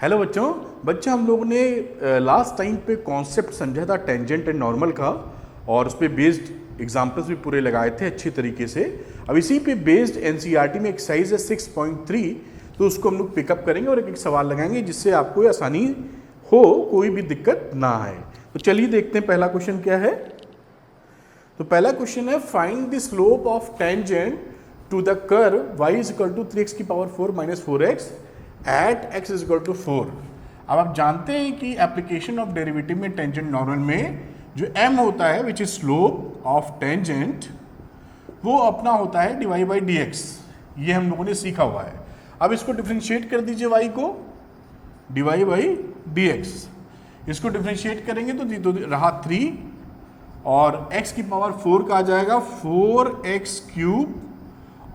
Hello बच्चों हम लोगों ने लास्ट टाइम पे कॉन्सेप्ट समझा था टेंजेंट एंड नॉर्मल का, और उस पर बेस्ड एग्जाम्पल्स भी पूरे लगाए थे अच्छी तरीके से। अब इसी पे बेस्ड एनसीईआरटी में एक्सरसाइज है 6.3, तो उसको हम लोग पिकअप करेंगे और एक एक सवाल लगाएंगे जिससे आपको आसानी हो, कोई भी दिक्कत ना आए। तो चलिए देखते हैं पहला क्वेश्चन क्या है। तो पहला क्वेश्चन है find the slope of tangent to the curve y is equal to 3x⁴ minus 4x at x is equal to 4। अब आप जानते हैं कि एप्लीकेशन ऑफ डेरिवेटिव में टेंजेंट नॉर्मल में जो m होता है which is slope of tangent, वो अपना होता है डिवाइड बाई dx। ये हम लोगों ने सीखा हुआ है। अब इसको डिफरेंशिएट कर दीजिए y को डिवाइड बाई dx। इसको डिफरेंशिएट करेंगे तो रहा 3 और x⁴ का आ जाएगा 4x³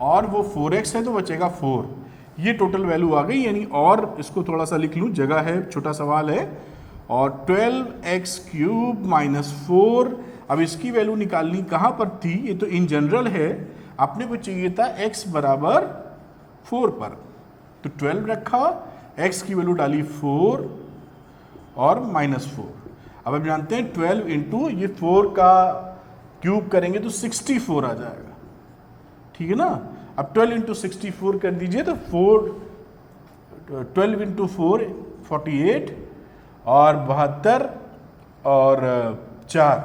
और वो 4x है तो बचेगा 4। ये टोटल वैल्यू आ गई, यानी और इसको थोड़ा सा लिख लूँ, जगह है, छोटा सवाल है। और 12x³ माइनस 4, अब इसकी वैल्यू निकालनी कहाँ पर थी, ये तो इन जनरल है, अपने को चाहिए था x बराबर 4 पर, तो 12 रखा, x की वैल्यू डाली 4 और माइनस 4। अब आप जानते हैं 12 इंटू ये 4 का क्यूब करेंगे तो 64 आ जाएगा, ठीक है ना। अब 12 इंटू 64 कर दीजिए तो 12 इंटू 4 48 और 72 और 4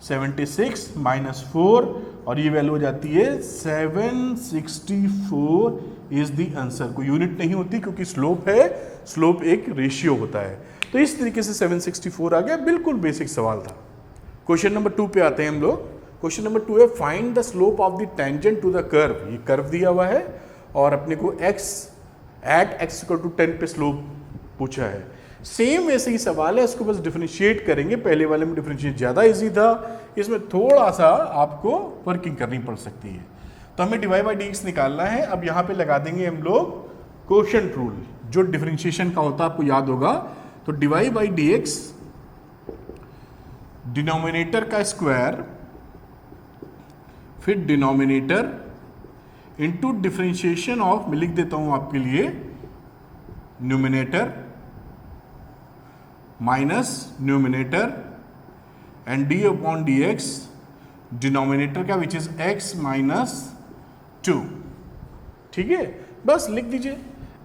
76 माइनस 4 और ये वैल्यू हो जाती है 764 इज द आंसर। कोई यूनिट नहीं होती क्योंकि स्लोप है, स्लोप एक रेशियो होता है। तो इस तरीके से 764 आ गया, बिल्कुल बेसिक सवाल था। क्वेश्चन नंबर 2 पे आते हैं हम लोग। क्वेश्चन नंबर 2 है find the slope of the tangent to the curve. ये कर्व दिया हुआ है और अपने को x at x equal to 10 पे स्लोप पूछा है। सेम वैसे ही सवाल है, इसको बस डिफरेंशिएट करेंगे। पहले वाले में डिफरेंशिएट ज़्यादा इजी था, इसमें थोड़ा सा आपको वर्किंग करनी पड़ सकती है। तो हमें डिवाइड बाई dx निकालना है। अब यहाँ पे लगा देंगे हम लोग कोशेंट रूल, जो डिफरेंशिएशन का होता है, आपको याद होगा। तो डिवाइड बाई dx, डिनोमिनेटर का स्क्वायर फिर डिनोमिनेटर इंटू डिफरेंशिएशन ऑफ, मैं लिख देता हूं आपके लिए, numerator minus numerator and d upon dx, denominator का विच इज x माइनस 2। ठीक है, बस लिख दीजिए।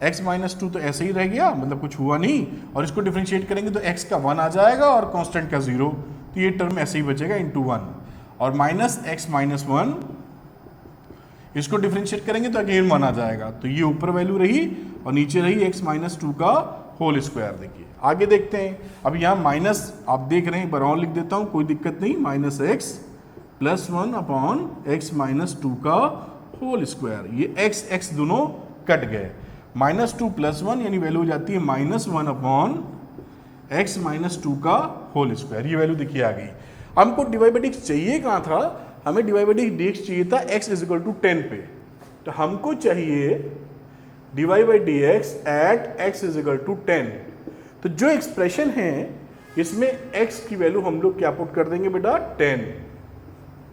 x माइनस 2 तो ऐसे ही रह गया, मतलब कुछ हुआ नहीं। और इसको डिफरेंशिएट करेंगे तो x का 1 आ जाएगा और कांस्टेंट का 0, तो ये टर्म ऐसे ही बचेगा इंटू 1 और माइनस x माइनस 1, इसको डिफरेंशिएट करेंगे तो अगेन 1 आ जाएगा। तो ये ऊपर वैल्यू रही और नीचे रही x माइनस 2 का होल स्क्वायर। देखिए आगे देखते हैं। अब यहाँ माइनस आप देख रहे हैं, एक बार और लिख देता हूँ, कोई दिक्कत नहीं। Minus x plus 1 upon x minus 2 का होल स्क्वायर। ये x दोनों कट गए, माइनस 2 प्लस 1 यानी वैल्यू हो जाती है माइनस 1 अपॉन x माइनस 2 का होल स्क्वायर। ये वैल्यू देखिए आ गई। हमको डिवाइड बाई dx चाहिए कहाँ था, हमें डिवाइड बाई dx चाहिए था x इज इक्वल टू 10 पे। तो हमको चाहिए divide by dx at x is equal to 10। तो जो एक्सप्रेशन है इसमें x की वैल्यू हम लोग क्या पुट कर देंगे बेटा, 10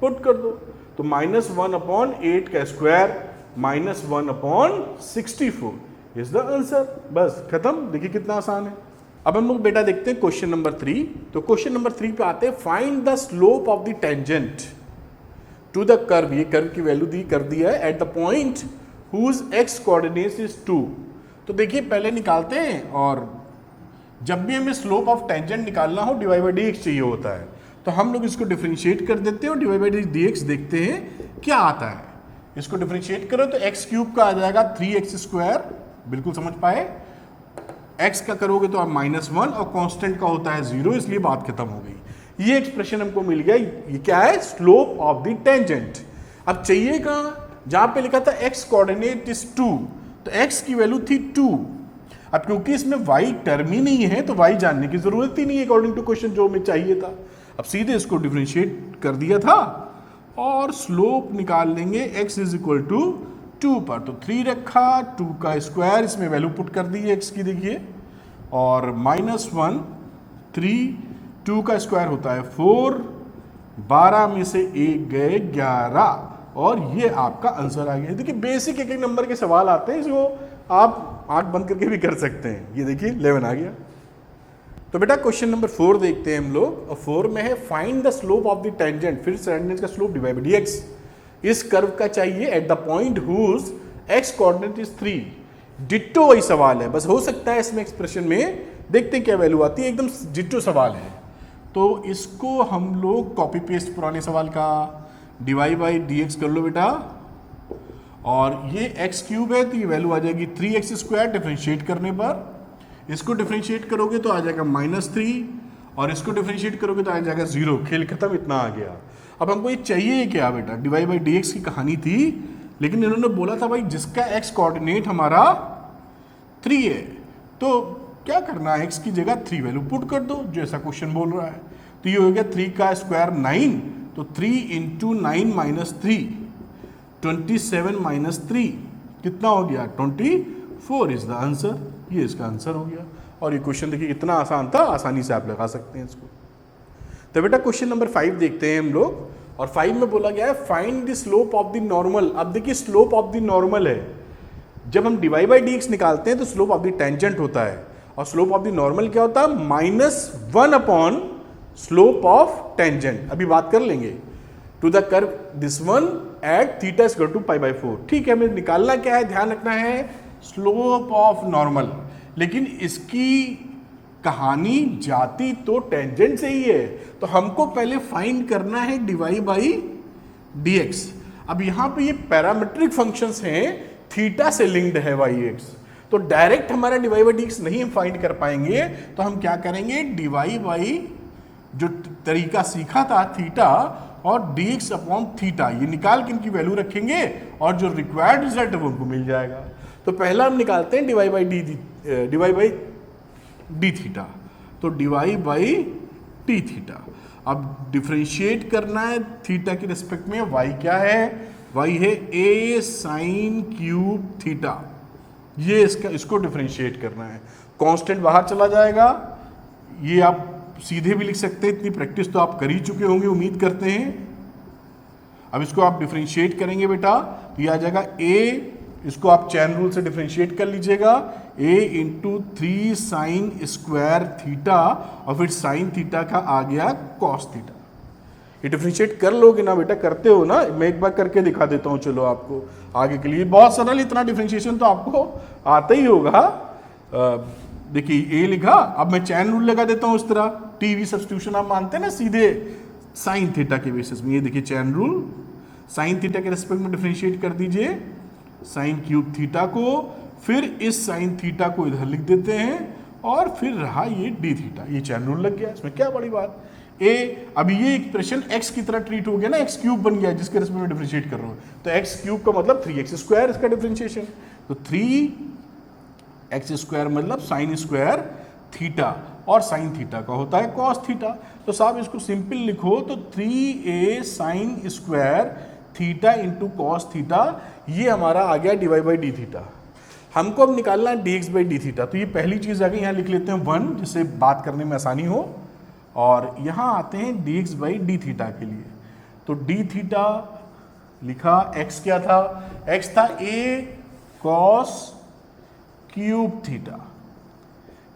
पुट कर दो। तो माइनस 1 अपॉन 8 का square minus 1 upon 64 is the answer. बस खत्म। देखिए कितना आसान है। अब हम लोग बेटा देखते हैं क्वेश्चन नंबर 3। तो क्वेश्चन नंबर 3 पे आते हैं find the slope of the tangent to the curve. ये कर्व की वैल्यू कर दिया है at the point whose x coordinates is 2। तो देखिए पहले निकालते हैं, और जब भी हमें स्लोप ऑफ टेंजेंट निकालना हो डिवाइड बाई dx चाहिए होता है, तो हम लोग इसको डिफरेंशिएट कर देते हैं और डिवाइड बाई dx देखते हैं क्या आता है। इसको डिफरेंशिएट करो तो x³ का आ जाएगा 3x², बिल्कुल समझ पाए। x का करोगे तो आप माइनस 1 और कांस्टेंट का होता है 0, इसलिए बात खत्म हो गई। ये एक्सप्रेशन हमको मिल गया। ये क्या है, स्लोप ऑफ द टेंजेंट। अब चाहिए कहाँ, जहां पे लिखा था x कोऑर्डिनेट इज 2, तो x की वैल्यू थी 2। अब क्योंकि इसमें y टर्म ही नहीं है तो y जानने की जरूरत ही नहीं है अकॉर्डिंग टू क्वेश्चन, जो हमें चाहिए था। अब सीधे इसको डिफरेंशिएट कर दिया था और स्लोप निकाल लेंगे x इज इक्वल टू 2 पर। तो 3 रखा, 2 का स्क्वायर, इसमें वैल्यू पुट कर दी है x की, देखिए, और माइनस 1 3, 2 का स्क्वायर होता है 4, 12 में से 1 गए 11 और ये आपका आंसर आ गया। देखिए बेसिक एक एक नंबर के सवाल आते हैं, इसको आप आंख बंद करके भी कर सकते हैं। ये देखिए 11 आ गया। तो बेटा क्वेश्चन नंबर 4 देखते हैं हम लोग। और 4 में है find the slope of the tangent, फिर टेंजेंट का स्लोप डिवाइड बाय dx। इस कर्व का चाहिए at the point whose x coordinate is 3। Ditto वही सवाल है, बस हो सकता है इसमें एक्सप्रेशन में देखते हैं क्या वैल्यू आती है, एकदम डिट्टो सवाल है। तो इसको हम लोग कॉपी पेस्ट पुराने सवाल का डिवाइड बाई dx कर लो बेटा, और ये x क्यूब है तो ये वैल्यू आ जाएगी 3x²। डिफरेंशिएट करने पर इसको डिफरेंशिएट करोगे तो आ जाएगा -3, और इसको डिफरेंशिएट करोगे तो आ जाएगा 0। खेल खत्म, इतना आ गया। अब हमको ये चाहिए क्या बेटा, डिवाइड बाई dx की कहानी थी, लेकिन इन्होंने बोला था भाई जिसका x कोऑर्डिनेट हमारा 3 है, तो क्या करना है, x की जगह 3 वैल्यू पुट कर दो, जो ऐसा क्वेश्चन बोल रहा है। तो ये हो गया 3 का स्क्वायर 9, तो 3 × 9 - 3 27 - 3 कितना हो गया 24 इज द आंसर। ये इसका आंसर हो गया। और ये क्वेश्चन देखिए कितना आसान था, आसानी से आप लगा सकते हैं इसको। तो बेटा क्वेश्चन नंबर 5 देखते हैं हम लोग। और 5 में बोला गया है find the slope of the normal. अब देखिए स्लोप ऑफ द नॉर्मल है, जब हम डिवाइड बाई dx निकालते हैं तो स्लोप ऑफ द टेंजेंट होता है, और स्लोप ऑफ द नॉर्मल क्या होता है, -1 अपॉन स्लोप ऑफ टेंजेंट। अभी बात कर लेंगे। To the curve this one at theta is equal to π/4। ठीक है, हमें निकालना क्या है, ध्यान रखना है स्लोप ऑफ नॉर्मल, लेकिन इसकी कहानी जाती तो टेंजेंट से ही है, तो हमको पहले फाइंड करना है डिवाइड बाई dx। अब यहां पे ये पैरामीट्रिक फंक्शंस हैं, थीटा से लिंक्ड है y(x), तो डायरेक्ट हमारा डिवाइड बाई dx नहीं हम फाइंड कर पाएंगे। तो हम क्या करेंगे, डिवाइड बाई जो तरीका सीखा था थीटा और dx अपॉन थीटा, ये निकाल के इनकी वैल्यू रखेंगे और जो रिक्वायर्ड रिजल्ट है वो हमको मिल जाएगा। तो पहला हम निकालते हैं डिवाइड बाई डी थीटा, तो डिवाइड बाई टी थीटा। अब डिफरेंशिएट करना है थीटा के रिस्पेक्ट में, y क्या है, y है a साइन क्यूब थीटा। ये इसको डिफरेंशिएट करना है, कांस्टेंट बाहर चला जाएगा। ये आप सीधे भी लिख सकते हैं, इतनी प्रैक्टिस तो आप कर ही चुके होंगे उम्मीद करते हैं। अब इसको आप डिफरेंशिएट करेंगे बेटा, तो ये आ जाएगा a, इसको आप चैन रूल से डिफरेंशिएट कर लीजिएगा, a × 3 साइन स्क्वायर थीटा, और फिर साइन थीटा का आ गया कॉस थीटा। ये डिफरेंशिएट कर लोगे ना बेटा, करते हो ना, मैं एक बार करके दिखा देता हूँ चलो आपको आगे के लिए। बहुत सरल, इतना डिफरेंशिएशन तो आपको आता ही होगा। देखिए a लिखा, अब मैं चैन रूल लगा देता हूँ इस तरह, टीवी सब्स्टिट्यूशन आप मानते हैं ना सीधे साइन थीटा के बेसिस में। ये देखिए चैन रूल, साइन थीटा के रिस्पेक्ट में डिफरेंशिएट कर दीजिए साइन क्यूब थीटा को, फिर इस साइन थीटा को इधर लिख देते हैं, और फिर रहा ये डी थीटा। ये चैन रूल लग गया, इसमें क्या बड़ी बात। अभी ये एक्सप्रेशन x की तरह ट्रीट हो गया ना, x क्यूब बन गया जिसके रिस्पेक्ट में डिफरेंशिएट कर रहा हूँ, तो x क्यूब का मतलब 3x² इसका डिफरेंशिएशन, तो 3x² मतलब साइन स्क्वायर थीटा, और साइन थीटा का होता है कॉस थीटा। तो साहब इसको सिंपल लिखो तो 3a sine square theta into cos theta, ये हमारा आ गया डिवाइड बाई डी थीटा। हमको अब निकालना है dx बाई डी थीटा, तो ये पहली चीज़ आ गई, यहाँ लिख लेते हैं 1 जिससे बात करने में आसानी हो, और यहाँ आते हैं dx बाई डी थीटा के लिए। तो डी थीटा लिखा, x क्या था, x था a कॉस क्यूब थीटा।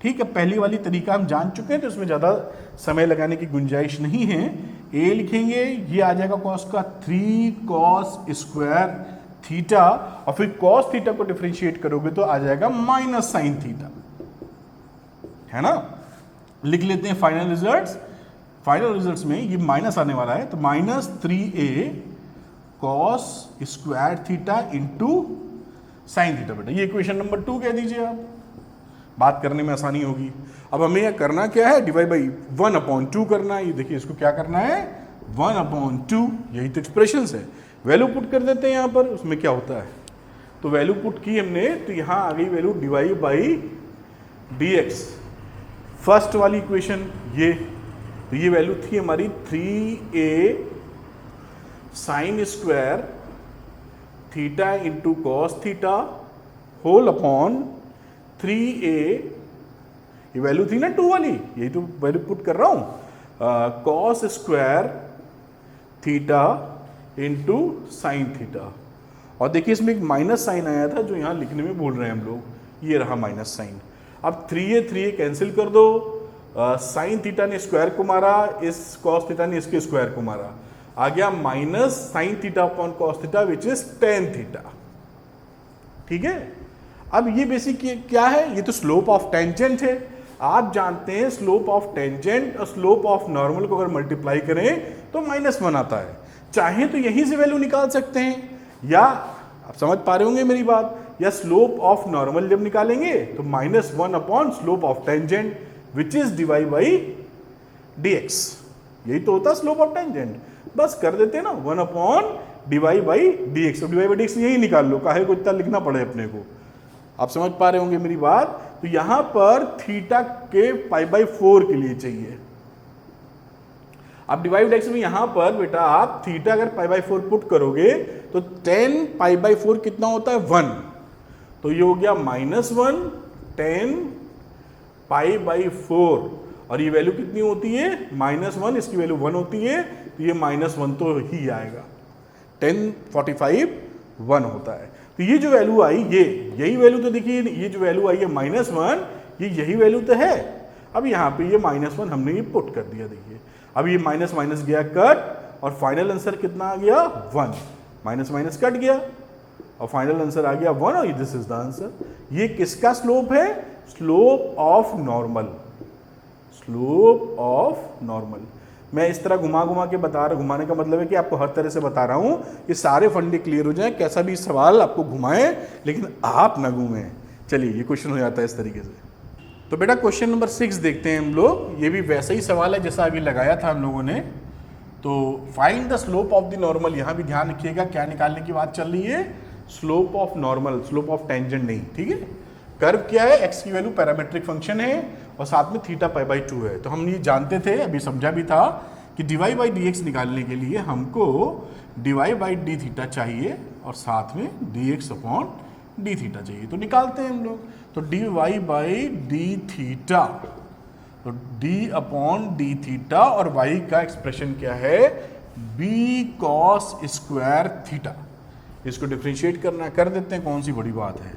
ठीक है, पहली वाली तरीका हम जान चुके हैं, तो इसमें ज़्यादा समय लगाने की गुंजाइश नहीं है। a लिखेंगे, ये आ जाएगा कॉस का 3 कॉस स्क्वायर थीटा, और फिर कॉस थीटा को डिफरेंशिएट करोगे तो आ जाएगा माइनस साइन थीटा, है ना। लिख लेते हैं फाइनल रिजल्ट्स। फाइनल रिजल्ट्स में ये माइनस आने वाला है, तो -3a cos square theta into sine theta. बेटा ये इक्वेशन नंबर 2 कह दीजिए आप, बात करने में आसानी होगी। अब हमें यह करना क्या है, डिवाइड बाई 1/2 करना है। ये देखिए इसको क्या करना है, 1/2, यही तो एक्सप्रेशंस है। वैल्यू पुट कर देते हैं यहाँ पर, उसमें क्या होता है, तो वैल्यू पुट की हमने, तो यहाँ आ गई value divide by dx। First वाली इक्वेशन ये, तो ये वैल्यू थी हमारी 3a sine square theta into cos theta whole upon 3a, ये वैल्यू थी ना 2 वाली, यही तो वैल्यू पुट कर रहा हूं, cos square theta into sine theta, और देखिए इसमें एक माइनस साइन आया था जो यहाँ लिखने में भूल रहे हैं हम लोग, ये रहा माइनस साइन। अब 3a कैंसिल कर दो, साइन थीटा ने स्क्वायर को मारा, इस कॉस थीटा ने इसके स्क्वायर को मारा, आ गया minus sine theta upon cos theta which is tan theta. ठीक है, अब ये बेसिक क्या है, ये तो स्लोप ऑफ टेंजेंट है। आप जानते हैं स्लोप ऑफ टेंजेंट और स्लोप ऑफ नॉर्मल को अगर मल्टीप्लाई करें तो -1 आता है। चाहे तो यहीं से वैल्यू निकाल सकते हैं, या आप समझ पा रहे होंगे मेरी बात, या स्लोप ऑफ नॉर्मल जब निकालेंगे तो -1 upon slope of tangent which is dy by dx, यही तो होता है स्लोप ऑफ टेंजेंट। बस कर देते हैं ना 1 अपॉन dy बाई dx, अब dy बाई dx यही निकाल लो, काहे को इतना लिखना पड़े अपने को। आप समझ पा रहे होंगे मेरी बात। तो यहां पर थीटा के π/4 के लिए चाहिए। अब डिवाइड एक्स में यहां पर बेटा आप थीटा अगर π/4 पुट करोगे तो 10 π/4 कितना होता है 1, तो ये हो गया -1 10 π/4, और ये वैल्यू कितनी होती है -1, इसकी वैल्यू 1 होती है, तो ये -1 तो ही आएगा, 1045 1 होता है। तो ये जो वैल्यू आई, ये यही वैल्यू तो देखिए, ये जो वैल्यू आई है -1, ये यही वैल्यू तो है। अब यहाँ पे ये -1 हमने ये पुट कर दिया, देखिए अब ये माइनस माइनस गया कट, और फाइनल आंसर कितना आ गया 1, माइनस माइनस कट गया और फाइनल आंसर आ गया 1, और दिस इज द आंसर। ये किसका स्लोप है, slope of normal, slope of normal. मैं इस तरह घुमा घुमा के बता रहा, घुमाने का मतलब है कि आपको हर तरह से बता रहा हूं कि सारे फंडे क्लियर हो जाएं, कैसा भी सवाल आपको घुमाए लेकिन आप ना घूमें। चलिए ये क्वेश्चन हो जाता है इस तरीके से। तो बेटा क्वेश्चन नंबर 6 देखते हैं हम लोग। ये भी वैसा ही सवाल है जैसा अभी लगाया था हम लोगों ने। तो find the slope of the normal, यहाँ भी ध्यान रखिएगा क्या निकालने की बात चल रही है, slope of normal, slope of tangent नहीं, ठीक है। कर्व क्या है, एक्स की वैल्यू पैरामेट्रिक फंक्शन है और साथ में थीटा π/2 है। तो हम ये जानते थे, अभी समझा भी था कि dy बाई dx निकालने के लिए हमको dy बाई डी थीटा चाहिए और साथ में dx अपॉन डी थीटा चाहिए। तो निकालते हैं हम लोग। तो dy बाई डी थीटा, तो d अपॉन डी थीटा, और y का एक्सप्रेशन क्या है, b cos स्क्वायर थीटा। इसको डिफ्रेंशिएट करना, कर देते हैं, कौन सी बड़ी बात है।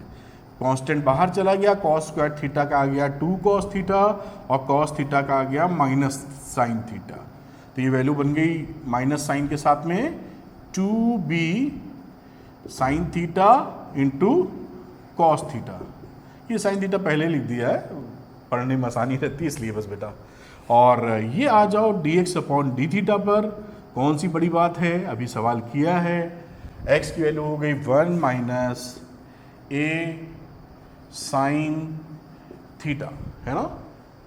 कांस्टेंट बाहर चला गया, cos स्क्वायर थीटा का आ गया 2 cos थीटा और cos थीटा का आ गया माइनस साइन थीटा। तो ये वैल्यू बन गई माइनस साइन के साथ में 2b sine theta into cos theta. ये साइन थीटा पहले लिख दिया है, पढ़ने में आसानी रहती है इसलिए बस बेटा। और ये आ जाओ dx अपॉन डी थीटा पर, कौन सी बड़ी बात है, अभी सवाल किया है। x की वैल्यू हो गई 1 माइनस a साइन थीटा, है ना,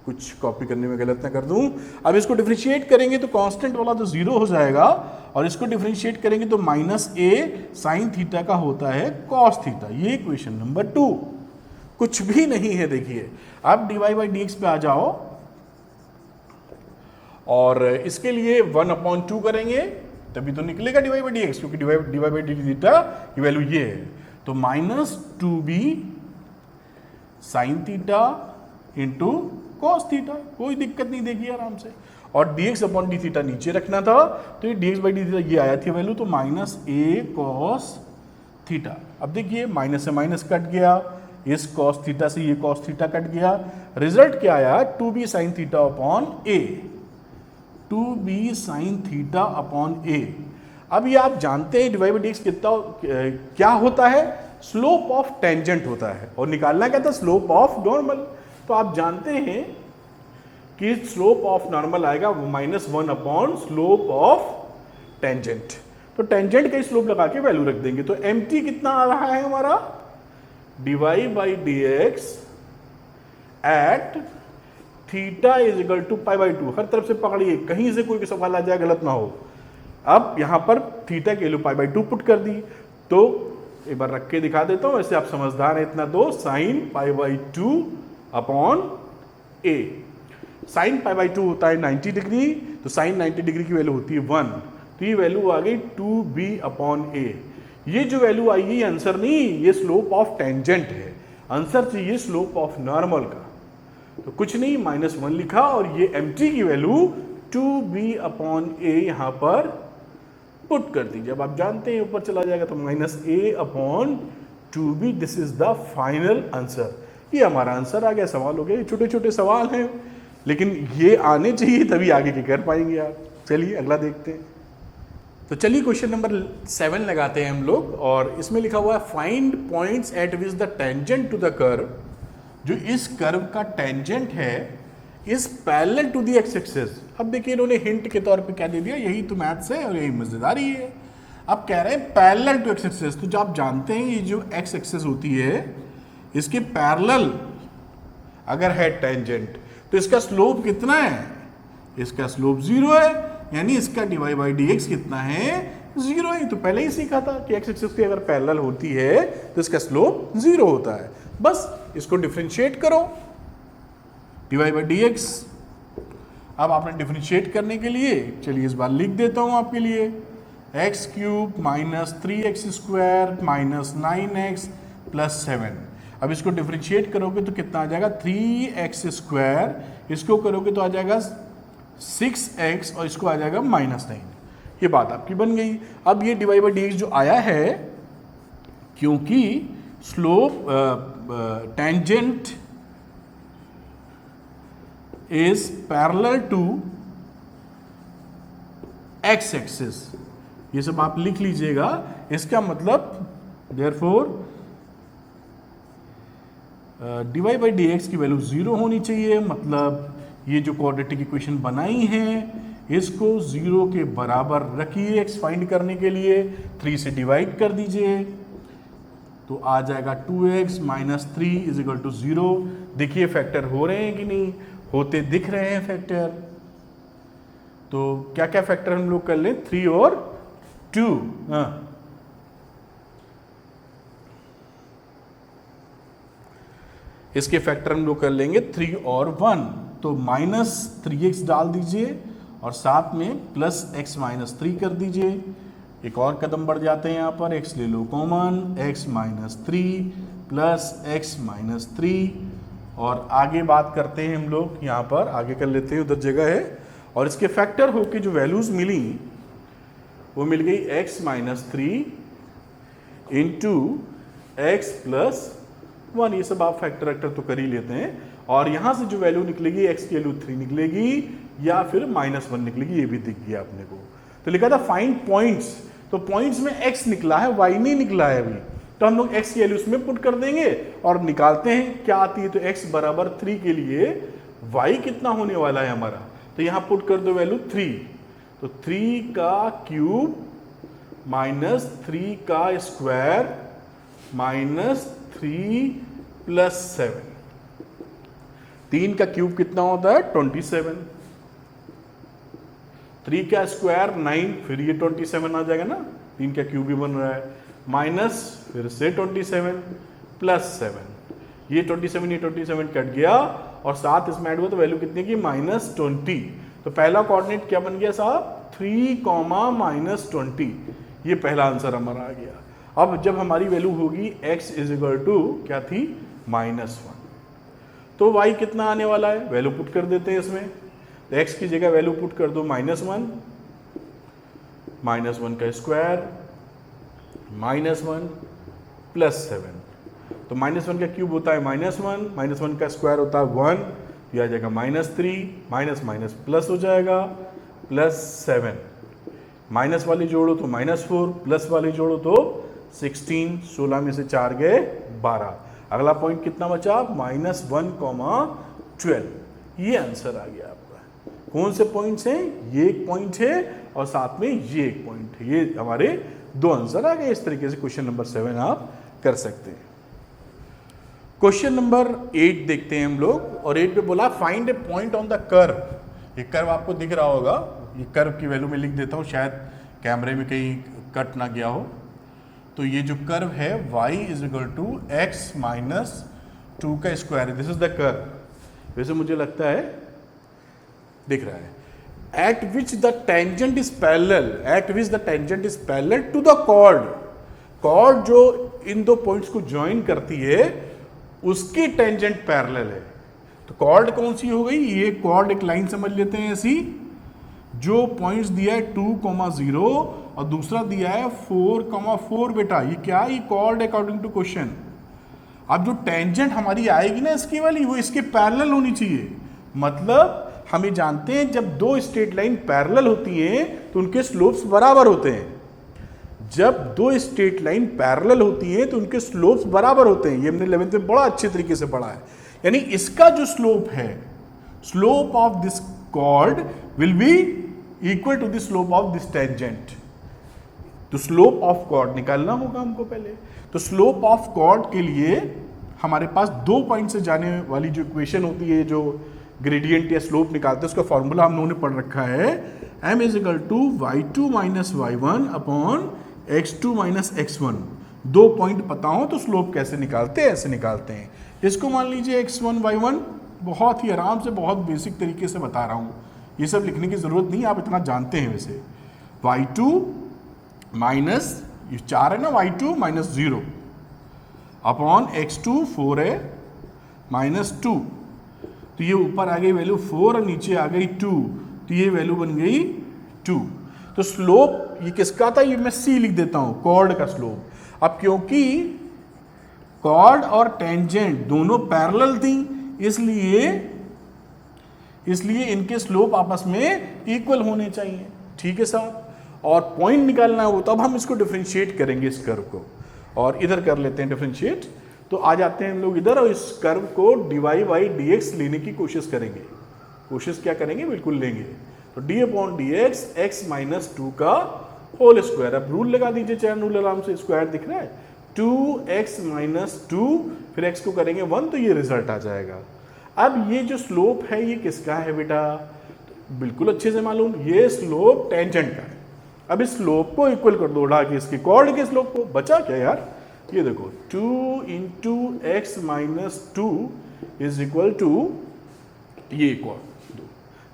कुछ कॉपी करने में गलत ना कर दूं। अब इसको डिफरेंशिएट करेंगे तो कांस्टेंट वाला तो 0 हो जाएगा, और इसको डिफरेंशिएट करेंगे तो माइनस a साइन थीटा का होता है कॉस थीटा। ये इक्वेशन नंबर 2, कुछ भी नहीं है। देखिए अब dy बाई dx पे आ जाओ, और इसके लिए 1/2 करेंगे तभी तो निकलेगा dy बाई dx, क्योंकि dy बाई डी थीटा की वैल्यू ये है। तो minus 2b sine theta into cos theta, कोई दिक्कत नहीं, देखिए आराम से। और dx अपॉन डी थीटा नीचे रखना था, तो ये dx बाई डी थीटा ये आया थी वैल्यू, तो माइनस a कॉस थीटा। अब देखिए माइनस से माइनस कट गया, इस कॉस थीटा से ये कॉस थीटा कट गया, रिजल्ट क्या आया 2b sine theta upon a, 2b sine theta upon a। अब ये आप जानते हैं dy बाई dx कितना क्या होता है, स्लोप ऑफ टेंजेंट होता है, और निकालना क्या था, स्लोप ऑफ नॉर्मल। तो आप जानते हैं कि स्लोप ऑफ नॉर्मल आएगा -1 अपॉन स्लोप ऑफ टेंजेंट। तो टेंजेंट का स्लोप लगा के वैल्यू रख देंगे। तो mt कितना आ रहा है हमारा, dy by dx at theta is equal to π/2। हर तरफ से पकड़िए, कहीं से कोई सवाल आ जाए गलत ना हो। अब यहां पर थीटा की वैल्यू π/2 पुट कर दी, तो एक बार रख के दिखा देता हूं, वैसे आप समझदार हैं इतना, दो साइन π/2 अपॉन a। साइन π/2 होता है 90 डिग्री, तो साइन 90 डिग्री की वैल्यू होती है 1, तो ये वैल्यू आ गई 2b अपॉन a। ये जो वैल्यू आई है आंसर नहीं, ये स्लोप ऑफ टेंजेंट है, आंसर चाहिए स्लोप ऑफ नॉर्मल का। तो कुछ नहीं, -1 लिखा, और ये mt की वैल्यू 2b अपॉन a यहां पर पुट कर दीजिए। अब आप जानते हैं ऊपर चला जाएगा तो -a/2b, this is the final answer. ये हमारा आंसर आ गया। सवाल हो गया, ये छोटे छोटे सवाल हैं लेकिन ये आने चाहिए तभी आगे के कर पाएंगे आप। चलिए अगला देखते हैं। तो चलिए क्वेश्चन नंबर 7 लगाते हैं हम लोग, और इसमें लिखा हुआ है find points at which the tangent to the curve, जो इस कर्व का टेंजेंट है is parallel to the x axis. अब देखिए इन्होंने हिंट के तौर पे क्या दे दिया, यही तो मैथ्स है और यही मजेदारी है। अब कह रहे हैं पैरेलल टू एक्स एक्सिस, तो जो आप जानते हैं ये जो एक्स एक्सिस होती है इसके पैरेलल अगर है टेंजेंट तो इसका स्लोप कितना है, इसका स्लोप 0 है, यानी इसका dy बाई डी एक्स कितना है, 0 है। तो पहले ही सीखा था कि एक्स एक्सिस की अगर पैरेलल होती है तो इसका स्लोप 0 होता है। बस इसको डिफरेंशिएट करो, dy बाई डी एक्स। अब आपने डिफरेंशिएट करने के लिए चलिए इस बार लिख देता हूं आपके लिए, x cube minus 3x square minus 9x plus 7। अब इसको डिफरेंशिएट करोगे तो कितना आ जाएगा, 3x स्क्वायर, इसको करोगे तो आ जाएगा 6x और इसको आ जाएगा -9। ये बात आपकी बन गई। अब ये dy बाई डी एक्स जो आया है, क्योंकि slope tangent is parallel to x axis, ये सब आप लिख लीजिएगा। इसका मतलब therefore dy by D x की वैल्यू 0 होनी चाहिए। मतलब ये जो क्वाड्रेटिक इक्वेशन बनाई है इसको 0 के बराबर रखिए x फाइंड करने के लिए, 3 से डिवाइड कर दीजिए तो आ जाएगा 2x minus 3 is equal to 0। देखिए फैक्टर हो रहे हैं कि नहीं, होते दिख रहे हैं फैक्टर। तो क्या क्या फैक्टर हम लोग कर लें, 3 और 2। इसके फैक्टर हम लोग कर लेंगे 3 और 1, तो -3x डाल दीजिए और साथ में प्लस x माइनस 3 कर दीजिए। एक और कदम बढ़ जाते हैं, यहाँ पर x ले लो common, x minus 3 plus x minus 3, और आगे बात करते हैं हम लोग, यहाँ पर आगे कर लेते हैं, उधर जगह है। और इसके फैक्टर होके जो वैल्यूज मिली वो मिल गई x minus 3 into x plus 1। ये सब आप फैक्टर वैक्टर तो कर ही लेते हैं। और यहाँ से जो वैल्यू निकलेगी x की वैल्यू 3 निकलेगी या फिर -1 निकलेगी, ये भी दिख गया अपने को। तो लिखा था फाइंड पॉइंट्स, तो पॉइंट्स में x निकला है, y नहीं निकला है अभी, तो हम लोग x की वैल्यू उसमें पुट कर देंगे और निकालते हैं क्या आती है। तो x बराबर 3 के लिए y कितना होने वाला है हमारा, तो यहां पुट कर दो वैल्यू 3, तो 3 का क्यूब माइनस 3 का स्क्वायर माइनस 3 प्लस 7। 3 का क्यूब कितना होता है 27, 3 का स्क्वायर 9, फिर ये 27 आ जाएगा ना, 3 का क्यूब भी बन रहा है, माइनस फिर से 27 प्लस 7, ये 27 ये 27 कट गया और साथ इसमें ऐड हुआ तो वैल्यू कितनी की -20। तो पहला कोऑर्डिनेट क्या बन गया साहब 3, -20, ये पहला आंसर हमारा आ गया। अब जब हमारी वैल्यू होगी x इज इक्वल टू क्या थी -1, तो y कितना आने वाला है, वैल्यू पुट कर देते हैं इसमें। तो x की जगह वैल्यू पुट कर दो -1, -1 का स्क्वायर -1 प्लस 7, तो -1 का क्यूब होता है -1, -1 का स्क्वायर होता है 1, ये आ जाएगा -3, माइनस माइनस प्लस हो जाएगा +7, माइनस वाले जोड़ो तो -4, प्लस वाले जोड़ो तो 16, 16 में से 4 गए 12। अगला पॉइंट कितना बचा -1, 12, ये आंसर आ गया आपका। कौन से पॉइंट्स हैं, ये एक पॉइंट है और साथ में ये एक पॉइंट है, ये हमारे 2 आंसर आ गए। इस तरीके से क्वेश्चन नंबर 7 आप कर सकते हैं। क्वेश्चन नंबर 8 देखते हैं हम लोग, और 8 पे बोला find A point on the curve. ये कर्व आपको दिख रहा होगा, ये कर्व की वैल्यू में लिख देता हूँ, शायद कैमरे में कहीं कट ना गया हो। तो ये जो कर्व है y is equal to x minus 2 का square, this is the curve. वैसे मुझे लगता है दिख रहा है। At which the tangent is parallel, at which the tangent is parallel to the chord, chord जो इन दो पॉइंट्स को ज्वाइन करती है उसकी टेंजेंट पैरेलल है। तो chord कौन सी हो गई, ये chord एक लाइन समझ लेते हैं ऐसी, जो पॉइंट्स दिया है 2,0 और दूसरा दिया है 4,4 बेटा, ये क्या है, ये कॉल्ड अकॉर्डिंग टू क्वेश्चन। अब जो टेंजेंट हमारी आएगी ना इसकी वाली, वो इसके पैरेलल होनी चाहिए। मतलब हमें जानते हैं जब दो स्ट्रेट लाइन पैरेलल होती हैं तो उनके स्लोप्स बराबर होते हैं। जब दो स्ट्रेट लाइन पैरेलल होती हैं तो उनके स्लोप्स बराबर होते हैं। ये हमने 11th में बड़ा अच्छे तरीके से पढ़ा है। यानी इसका जो स्लोप है, slope of this chord will be equal to the slope of this tangent. तो स्लोप ऑफ कॉर्ड निकालना होगा हमको पहले। तो स्लोप ऑफ कॉर्ड के लिए हमारे पास दो पॉइंट से जाने वाली जो इक्वेशन होती है, जो ग्रेडियंट या स्लोप निकालते हैं, उसका फॉर्मूला हम लोगों ने पढ़ रखा है, m is equal to y2 minus y1 upon x2 minus x1। दो पॉइंट पता हो तो स्लोप कैसे निकालते हैं, ऐसे निकालते हैं। इसको मान लीजिए x1 y1, बहुत ही आराम से, बहुत बेसिक तरीके से बता रहा हूँ, ये सब लिखने की जरूरत नहीं, आप इतना जानते हैं वैसे। y2 माइनस, ये 4 है ना, y2 माइनस 0 अपॉन x2 4 है माइनस 2, तो ये ऊपर आ गई वैल्यू 4 और नीचे आ गई 2, तो ये वैल्यू बन गई 2। तो स्लोप ये किसका था, ये मैं c लिख देता हूं, कॉर्ड का स्लोप। अब क्योंकि कॉर्ड और टेंजेंट दोनों पैरेलल थी, इसलिए इनके स्लोप आपस में इक्वल होने चाहिए। ठीक है साहब। और पॉइंट निकालना हो तो अब हम इसको डिफरेंशिएट करेंगे, इस कर्व को, और इधर कर लेते हैं डिफरेंशिएट। तो आ जाते हैं हम लोग इधर और इस कर्व को dy बाई dx लेने की कोशिश करेंगे। कोशिश क्या करेंगे, बिल्कुल लेंगे। तो d upon dx x minus 2 का होल स्क्वायर। अब रूल लगा दीजिए, चैन रूल आराम से, स्क्वायर दिख रहा है, 2x माइनस 2, फिर x को करेंगे 1, तो ये रिजल्ट आ जाएगा। अब ये जो स्लोप है ये किसका है बेटा, तो बिल्कुल अच्छे से मालूम, ये स्लोप टेंजेंट का है। अब इस स्लोप को इक्वल कर दो उड़ा के इसके कॉर्ड के स्लोप को, बचा क्या यार, ये देखो 2 into x minus 2 is equal to ये कॉर्ड।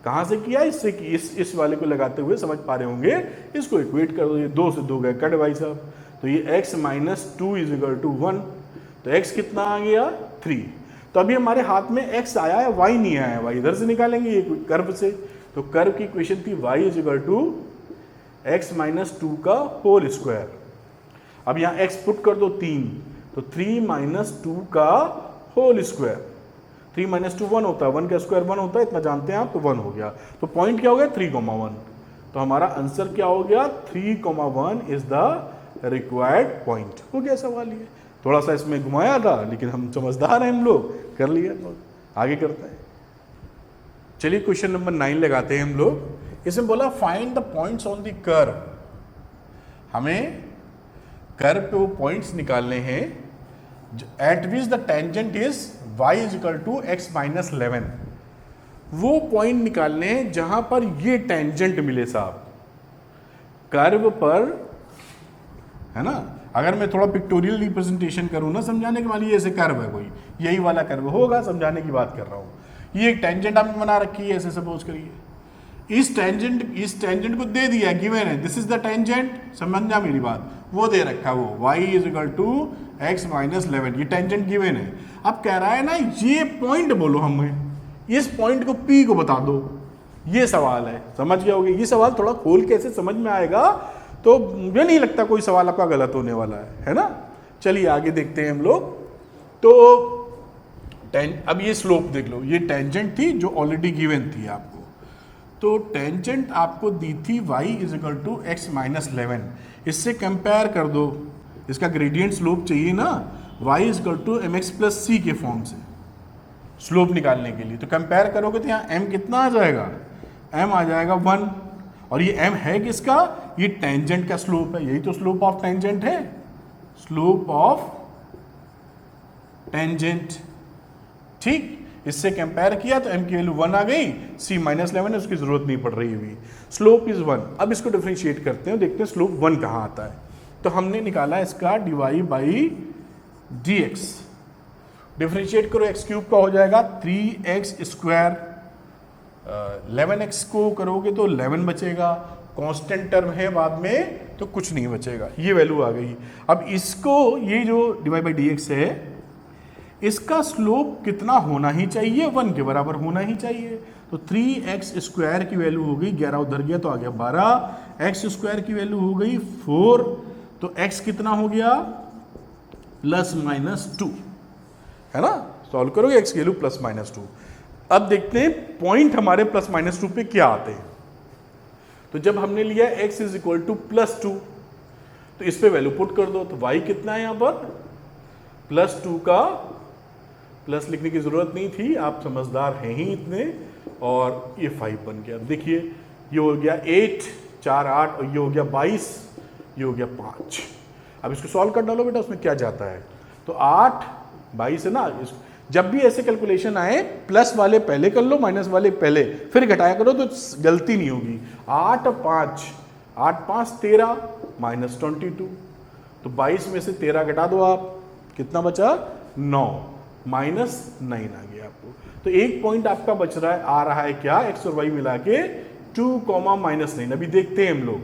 कहाँ से किया, इससे कि इस वाले को लगाते हुए समझ पा रहे होंगे, इसको इक्वेट कर दो, ये 2 से 2 गए कट भाई साहब, तो ये x minus 2 is equal to 1, तो x कितना आ गया 3। तो अभी हमारे हाथ में x आया है, y नहीं आया है, y इधर से निकालेंगे ये कर्व से। तो कर्व की इक्वेशन थी y is equal to x minus 2 का होल स्क्वायर। अब यहाँ x पुट कर दो 3, तो 3 माइनस 2 का होल स्क्वायर। 3 माइनस 2 1 होता है, 1 का स्क्वायर 1 होता है, इतना जानते हैं आप, तो 1 हो गया। तो पॉइंट क्या हो गया 3,1। तो हमारा आंसर क्या हो गया 3,1 इज द रिक्वायर्ड पॉइंट। हो गया सवाल ये, थोड़ा सा इसमें घुमाया था, लेकिन हम समझदार हैं, हम लोग कर लिया। आगे करते हैं, चलिए क्वेश्चन नंबर 9 लगाते हैं हम लोग। इसमें बोला find the points on the curve. हमें कर्व पे वो पॉइंट्स निकालने हैं at which the tangent is y is equal to x minus 11। वो पॉइंट निकालने हैं जहां पर ये टेंजेंट मिले साहब कर्व पर, है ना। अगर मैं थोड़ा पिक्टोरियल रिप्रेजेंटेशन करूं ना समझाने के, मान लीजिए ऐसे कर्व है कोई, यही वाला कर्व होगा, समझाने की बात कर रहा हूं। ये एक टेंजेंट आपने बना रखी है, ऐसे सपोज करिए। इस टेंजेंट को दे दिया, गिवन है, दिस इज द टेंजेंट, समझना मेरी बात, वो दे रखा वो y is equal to x minus 11, ये टेंजेंट गिवन है। अब कह रहा है ना ये पॉइंट बोलो, हमें इस पॉइंट को P को बता दो, ये सवाल है। समझ गए होगे, ये सवाल थोड़ा खोल के ऐसे समझ में आएगा तो मुझे नहीं लगता कोई सवाल आपका गलत होने वाला है ना। चलिए आगे देखते हैं हम लोग। तो अब ये स्लोप देख लो, ये टेंजेंट थी जो ऑलरेडी गिवन थी आपको। तो टेंजेंट आपको दी थी y is equal to x minus 11, इससे कंपेयर कर दो, इसका ग्रेडियंट स्लोप चाहिए ना, y is equal to M X plus C के फॉर्म से स्लोप निकालने के लिए। तो कंपेयर करोगे तो यहाँ m कितना आ जाएगा, m आ जाएगा 1, और ये m है किसका, ये टेंजेंट का स्लोप है, यही तो स्लोप ऑफ टेंजेंट है, स्लोप ऑफ टेंजेंट। ठीक, इससे कंपेयर किया तो m की वैल्यू 1 आ गई, c माइनस 11 है, उसकी जरूरत नहीं पड़ रही हुई, स्लोप इज 1। अब इसको डिफरेंशिएट करते हैं, देखते हैं स्लोप 1 कहाँ आता है। तो हमने निकाला इसका dy बाई dx, डिफरेंशिएट करो, x क्यूब का हो जाएगा 3x स्क्वायर, 11x को करोगे तो 11 बचेगा, कांस्टेंट टर्म है बाद में तो कुछ नहीं बचेगा, ये वैल्यू आ गई। अब इसको, ये जो dy बाई dx है, इसका स्लोप कितना होना ही चाहिए, 1 के बराबर होना ही चाहिए। तो 3x स्क्वायर की वैल्यू हो गई 11, उधर गया तो आ गया 12, x स्क्वायर की वैल्यू हो गई 4, तो x कितना हो गया ±2, है ना। सॉल्व करोगे x की वैल्यू ±2। अब देखते हैं पॉइंट हमारे ±2 पे क्या आते हैं। तो जब हमने लिया x इज इक्वल टू +2, तो इस पे वैल्यू पुट कर दो, तो y कितना है यहां पर +2 का प्लस लिखने की जरूरत नहीं थी, आप समझदार हैं ही इतने, और ये 5 बन गया। देखिए ये हो गया 8, 4, 8 और ये हो गया 22, ये हो गया 5। अब इसको सॉल्व कर डालो बेटा, उसमें क्या जाता है, तो 8 22 है ना। जब भी ऐसे कैलकुलेशन आए प्लस वाले पहले कर लो, माइनस वाले पहले, फिर घटाया करो तो गलती नहीं होगी। 8 5 8 5 13 -22, तो 22 में से 13 घटा दो आप, कितना बचा 9, -9 आ गया आपको। तो एक पॉइंट आपका बच रहा है, आ रहा है क्या, x और y मिला के 2, -9। अभी देखते हैं हम लोग,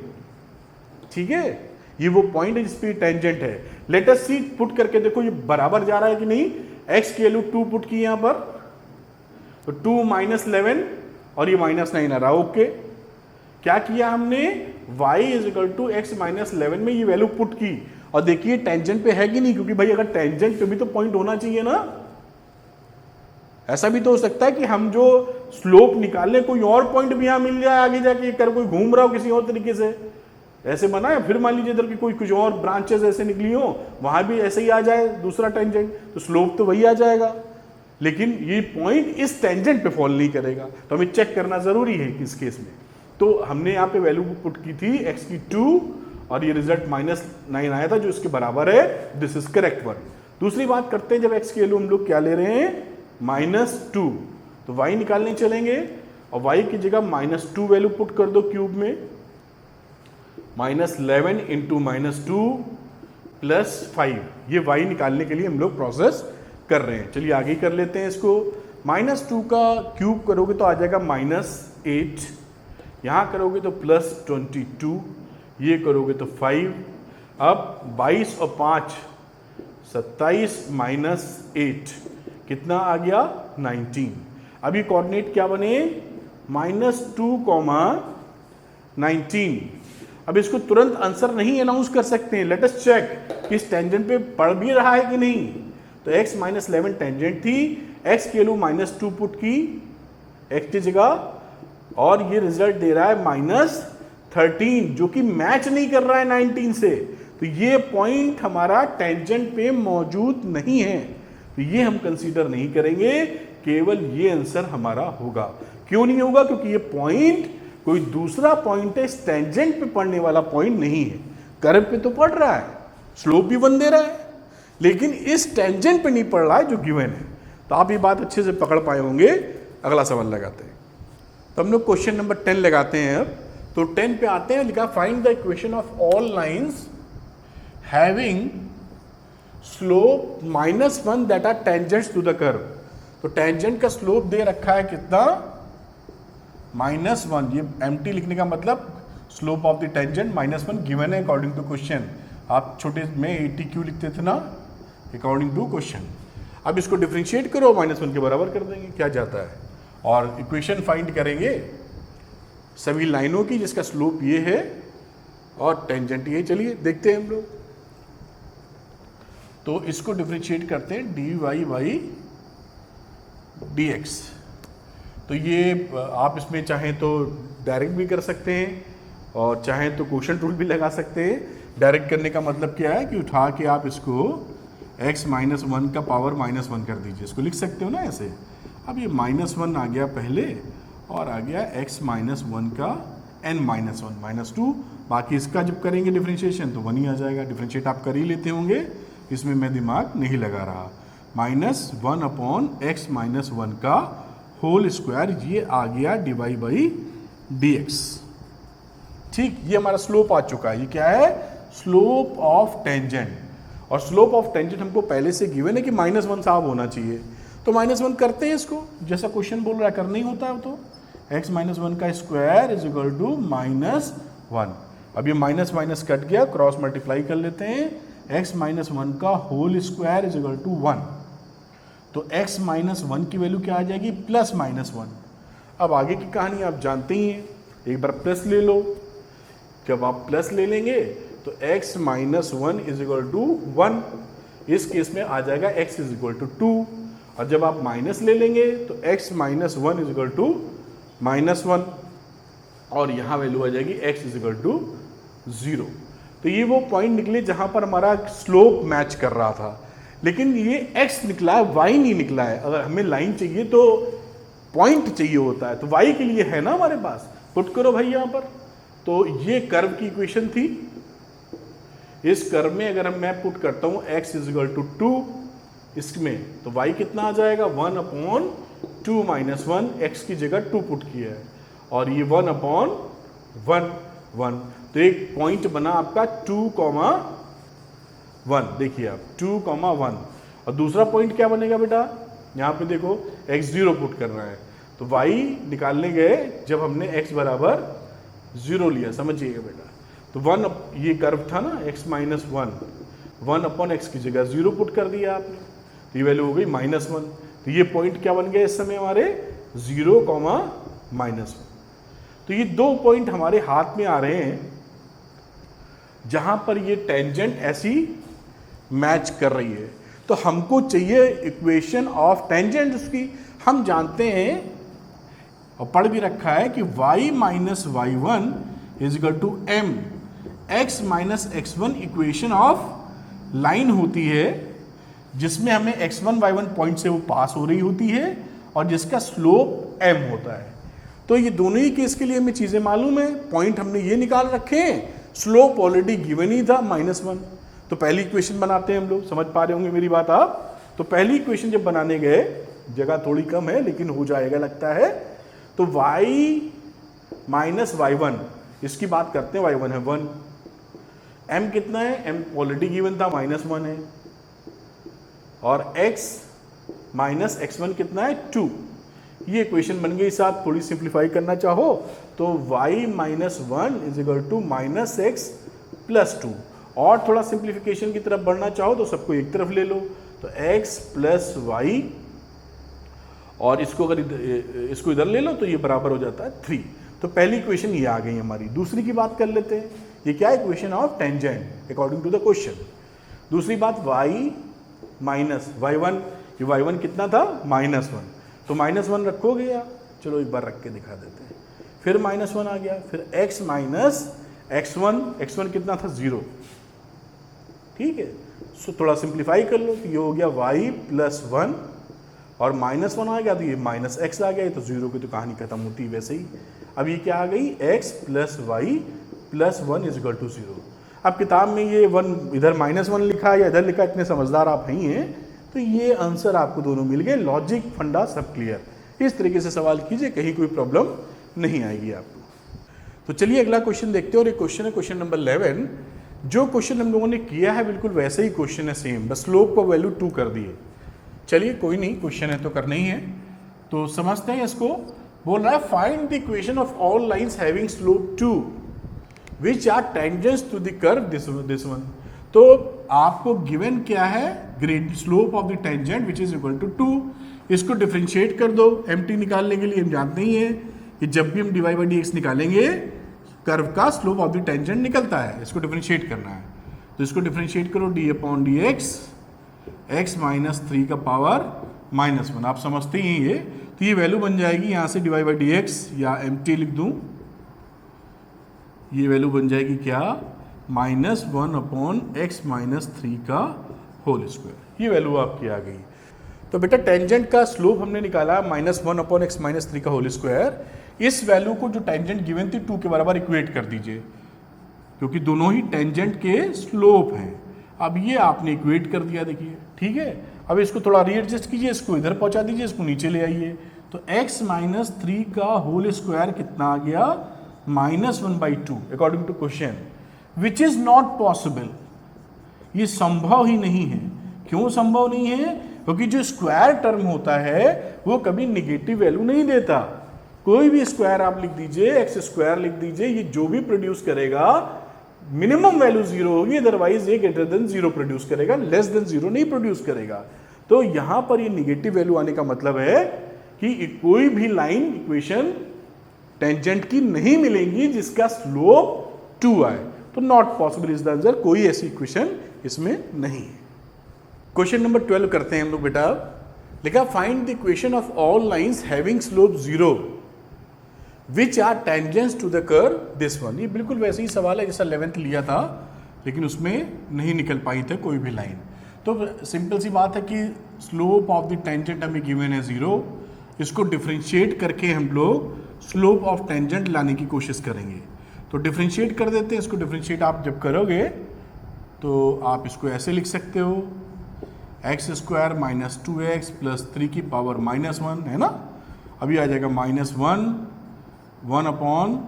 ठीक है। ये वो पॉइंट है जिस पे टेंजेंट है। लेट अस सी, पुट करके देखो ये बराबर जा रहा है कि नहीं। x की वैल्यू 2 पुट की यहां पर, तो 2 -11 और ये -9 आ रहा है, ओके। क्या किया हमने, y = x -11 में ये वैल्यू पुट की, और देखिए टेंजेंट पे है कि नहीं, क्योंकि भाई अगर टेंजेंट पे भी तो पॉइंट होना चाहिए ना। ऐसा भी तो हो सकता है कि हम जो स्लोप निकालने कोई और पॉइंट भी यहां मिल जाए आगे जाके, कर कोई घूम रहा हो किसी और तरीके से, ऐसे बना है, फिर मान लीजिए इधर की कोई कुछ और ब्रांचेस ऐसे निकली हो, वहां भी ऐसे ही आ जाए दूसरा टेंजेंट, तो स्लोप तो वही आ जाएगा, लेकिन ये पॉइंट इस टेंजेंट पे फॉल नहीं करेगा। तो हमें चेक करना जरूरी है किस केस में। तो हमने यहाँ पे वैल्यू पुट की थी x की 2, और ये रिजल्ट -9 आया था जो इसके बराबर है, दिस इज करेक्ट वन। दूसरी बात करते हैं, जब x की वैल्यू हम लोग क्या ले रहे हैं -2, तो y निकालने चलेंगे, और y की जगह -2 वैल्यू पुट कर दो क्यूब में, -11 × -2 +5, ये y निकालने के लिए हम लोग प्रोसेस कर रहे हैं। चलिए आगे कर लेते हैं इसको। -2 का क्यूब करोगे तो आ जाएगा -8, यहाँ करोगे तो +22, ये करोगे तो 5। अब 22 और 5 27 -8 कितना आ गया 19। अब ये कोऑर्डिनेट क्या बने, -2, 19। अब इसको तुरंत आंसर नहीं अनाउंस कर सकते हैं, लेट अस चेक इस टेंजेंट पे पड़ भी रहा है कि नहीं। तो x -11 टेंजेंट थी, x की वैल्यू -2 पुट की x की जगह, और ये रिजल्ट दे रहा है -13, जो कि मैच नहीं कर रहा है 19 से। तो ये पॉइंट हमारा टेंजेंट पे मौजूद नहीं है, तो ये हम कंसीडर नहीं करेंगे, केवल ये आंसर हमारा होगा। क्यों नहीं होगा, क्योंकि ये पॉइंट कोई दूसरा पॉइंट है, इस टेंजेंट पे पड़ने वाला पॉइंट नहीं है। कर्व पे तो पड़ रहा है, स्लोप भी 1 दे रहा है, लेकिन इस टेंजेंट पे नहीं पड़ रहा है जो गिवन है। तो आप ये बात अच्छे से पकड़ पाए होंगे। अगला सवाल लगाते हैं, तो हम लोग क्वेश्चन नंबर 10 लगाते हैं। अब तो 10 पे आते हैं, लिखा find the equation of all lines having slope -1 that are tangents to the curve. तो टेंजेंट का स्लोप दे रखा है कितना, -1। ये एम्प्टी लिखने का मतलब slope of the tangent -1 given है अकॉर्डिंग टू क्वेश्चन। आप छोटे में 80 क्यों लिखते थे ना, अकॉर्डिंग टू क्वेश्चन। अब इसको डिफरेंशिएट करो, -1 के बराबर कर देंगे, क्या जाता है, और इक्वेशन फाइंड करेंगे सभी लाइनों की जिसका स्लोप ये है और टेंजेंट ये। चलिए देखते हैं हम लोग। तो इसको डिफरेंशिएट करते हैं dy/dx। तो ये आप इसमें चाहें तो डायरेक्ट भी कर सकते हैं, और चाहें तो क्वोशंट रूल भी लगा सकते हैं। डायरेक्ट करने का मतलब क्या है कि उठा के आप इसको x -1 का पावर -1 कर दीजिए, इसको लिख सकते हो ना ऐसे। अब ये -1 आ गया पहले, और आ गया x -1 का n-1 -2। बाकी इसका जब करेंगे डिफरेंशिएशन तो 1 ही आ जाएगा। डिफरेंशिएट आप कर ही लेते होंगे, इसमें मैं दिमाग नहीं लगा रहा। -1/x -1 का होल स्क्वायर, ये आ गया dy/dx। ठीक, ये हमारा स्लोप आ चुका है। ये क्या है, स्लोप ऑफ टेंजेंट। और स्लोप ऑफ टेंजेंट हमको पहले से गिवन है कि -1 साहब होना चाहिए, तो -1 करते हैं इसको, जैसा क्वेश्चन बोल रहा है करना ही होता है। तो x -1 का स्क्वायर इज इक्वल टू -1। अब ये माइनस कट गया, क्रॉस मल्टीप्लाई कर लेते हैं, x -1 का whole square is equal to 1। तो x -1 की वैल्यू क्या आ जाएगी, +-1। अब आगे की कहानी आप जानते ही हैं, एक बार प्लस ले लो। जब आप प्लस ले लेंगे तो x minus 1 is equal to 1, इस केस में आ जाएगा x इज इक्वल टू 2। और जब आप माइनस ले लेंगे तो x minus 1 is equal to minus 1, और यहाँ वैल्यू आ जाएगी x इज इक्वल टू 0। तो ये वो पॉइंट निकले जहाँ पर हमारा स्लोप मैच कर रहा था, लेकिन ये x निकला है, y नहीं निकला है। अगर हमें लाइन चाहिए तो पॉइंट चाहिए होता है, तो y के लिए है ना हमारे पास, पुट करो भाई यहाँ पर। तो ये कर्व की इक्वेशन थी। इस कर्व में अगर मैं पुट करता हूँ x इज इक्वल टू 2 इसमें, तो y कितना आ जाएगा 1/2 माइनस 1, x की जगह 2 पुट किया है, और ये 1/1। तो एक पॉइंट बना आपका 2,1, देखिए आप 2,1। और दूसरा पॉइंट क्या बनेगा बेटा, यहाँ पे देखो x0 पुट करना है, तो y निकालने गए जब हमने x बराबर 0 लिया, समझिएगा बेटा। तो 1, ये कर्व था ना x माइनस 1/x की जगह 0 पुट कर दिया आपने, तो ये वैल्यू हो गई -1। तो ये पॉइंट क्या बन गया इस समय हमारे 0, -1। तो ये दो पॉइंट हमारे हाथ में आ रहे हैं जहां पर ये टेंजेंट ऐसी मैच कर रही है। तो हमको चाहिए इक्वेशन ऑफ टेंजेंट उसकी। हम जानते हैं और पढ़ भी रखा है कि y minus y1 is equal to m, x minus x1 equation of line होती है, जिसमें हमें x1 y1 पॉइंट से वो पास हो रही होती है और जिसका स्लोप m होता है। तो ये दोनों ही केस के लिए हमें चीजें मालूम है, पॉइंट हमने ये निकाल रखे हैं, स्लोप ऑलरेडी गिवन ही था -1। तो पहली इक्वेशन बनाते हैं हम लोग, समझ पा रहे होंगे मेरी बात आप। तो पहली इक्वेशन जब बनाने गए, जगह थोड़ी कम है लेकिन हो जाएगा लगता है, तो y माइनस y1, इसकी बात करते हैं, y1 है 1, m कितना है, m ऑलरेडी गिवन था -1 है, और x माइनस x1 कितना है 2। ये इक्वेशन बन गई साहब। थोड़ी सिंप्लीफाई करना चाहो तो y minus 1 is equal to -x plus 2, और थोड़ा सिंप्लीफिकेशन की तरफ बढ़ना चाहो तो सबको एक तरफ ले लो, तो x प्लस y, और इसको अगर इसको इधर ले लो तो ये बराबर हो जाता है 3। तो पहली इक्वेशन ये आ गई हमारी। दूसरी की बात कर लेते हैं, ये क्या है, equation of tangent according to the question. दूसरी बात y माइनस y1, ये y1 कितना था -1, तो -1 रखोगे आप, चलो एक बार रख के दिखा देते हैं। फिर -1 आ गया, फिर x माइनस x1 कितना था 0, ठीक है। सो थोड़ा सिंप्लीफाई कर लो, तो ये हो गया y प्लस 1, और -1 आ गया तो ये -x आ गया, तो 0 की तो कहानी खत्म होती है वैसे ही। अब ये क्या आ गई, x plus y plus 1 is equal to 0। अब किताब में ये 1 इधर -1 लिखा या इधर लिखा, इतने समझदार आप नहीं हैं, तो ये आंसर आपको दोनों मिल गए। लॉजिक फंडा सब क्लियर। इस तरीके से सवाल कीजिए, कहीं कोई प्रॉब्लम नहीं आएगी आपको। तो चलिए अगला क्वेश्चन देखते हैं, और ये क्वेश्चन है क्वेश्चन नंबर 11। जो क्वेश्चन हम लोगों ने किया है बिल्कुल वैसे ही क्वेश्चन है, सेम, बस स्लोप को वैल्यू 2 कर दिए। चलिए कोई नहीं, क्वेश्चन है तो करना ही है, तो समझते हैं इसको। बोल रहा है find the equation of all lines having slope 2 which are tangents to the curve this one. तो आपको गिवन क्या है, grade slope of the tangent which is equal to 2। इसको डिफरेंशिएट कर दो। एमटी निकालने के लिए हम जानते ही हैं कि जब भी हम dy बाई dx निकालेंगे, कर्व का स्लोप ऑफ द टेंजेंट निकलता है, इसको डिफरेंशिएट करना है। तो इसको डिफरेंशिएट करो, d upon dx, x minus 3 का पावर -1, आप समझते ही हैं ये। तो ये वैल्यू बन जाएगी यहाँ से dy बाई dx, या mt लिख दूँ, ये वैल्यू बन जाएगी क्या, -1 अपॉन x माइनस 3 का होल स्क्वायर। ये वैल्यू आपकी आ गई। तो बेटा टेंजेंट का स्लोप हमने निकाला -1 अपॉन x माइनस 3 का होल स्क्वायर। इस वैल्यू को जो टेंजेंट गिवन थी 2 के बराबर इक्वेट कर दीजिए, क्योंकि दोनों ही टेंजेंट के स्लोप हैं। अब ये आपने इक्वेट कर दिया, देखिए ठीक है। अब इसको थोड़ा रीएडजस्ट कीजिए, इसको इधर पहुंचा दीजिए, इसको नीचे ले आइए। तो x माइनस 3 का होल स्क्वायर कितना आ गया, -1/2 according to question, which is not possible. ये संभव ही नहीं है। क्यों संभव नहीं है, क्योंकि जो स्क्वायर टर्म होता है वो कभी निगेटिव वैल्यू नहीं देता। कोई भी स्क्वायर आप लिख दीजिए, एक्स स्क्वायर लिख दीजिए, ये जो भी प्रोड्यूस करेगा मिनिमम वैल्यू 0 होगी, अदरवाइज ये ग्रेटर देन 0 प्रोड्यूस करेगा, लेस देन 0 नहीं प्रोड्यूस करेगा। तो यहां पर ये निगेटिव वैल्यू आने का मतलब है कि कोई भी लाइन इक्वेशन टेंजेंट की नहीं मिलेंगी जिसका स्लोप 2 आए, तो not possible is the answer, कोई ऐसी इक्वेशन इसमें नहीं है। क्वेश्चन नंबर 12 करते हैं हम लोग बेटा। लिखा find the equation of all lines having slope 0 which are tangents to the curve this one. ये बिल्कुल वैसे ही सवाल है जैसा 11th लिया था, लेकिन उसमें नहीं निकल पाई थे कोई भी लाइन। तो सिंपल सी बात है कि स्लोप ऑफ द टेंजेंट हमें गिवन है 0, इसको डिफ्रेंशिएट करके हम लोग स्लोप ऑफ टेंजेंट लाने की कोशिश करेंगे। तो डिफ्रेंशिएट कर देते हैं इसको। डिफ्रेंशिएट आप जब करोगे तो आप इसको ऐसे लिख सकते हो, x square minus 2x plus 3 की पावर -1 है ना। अभी आ जाएगा -1 upon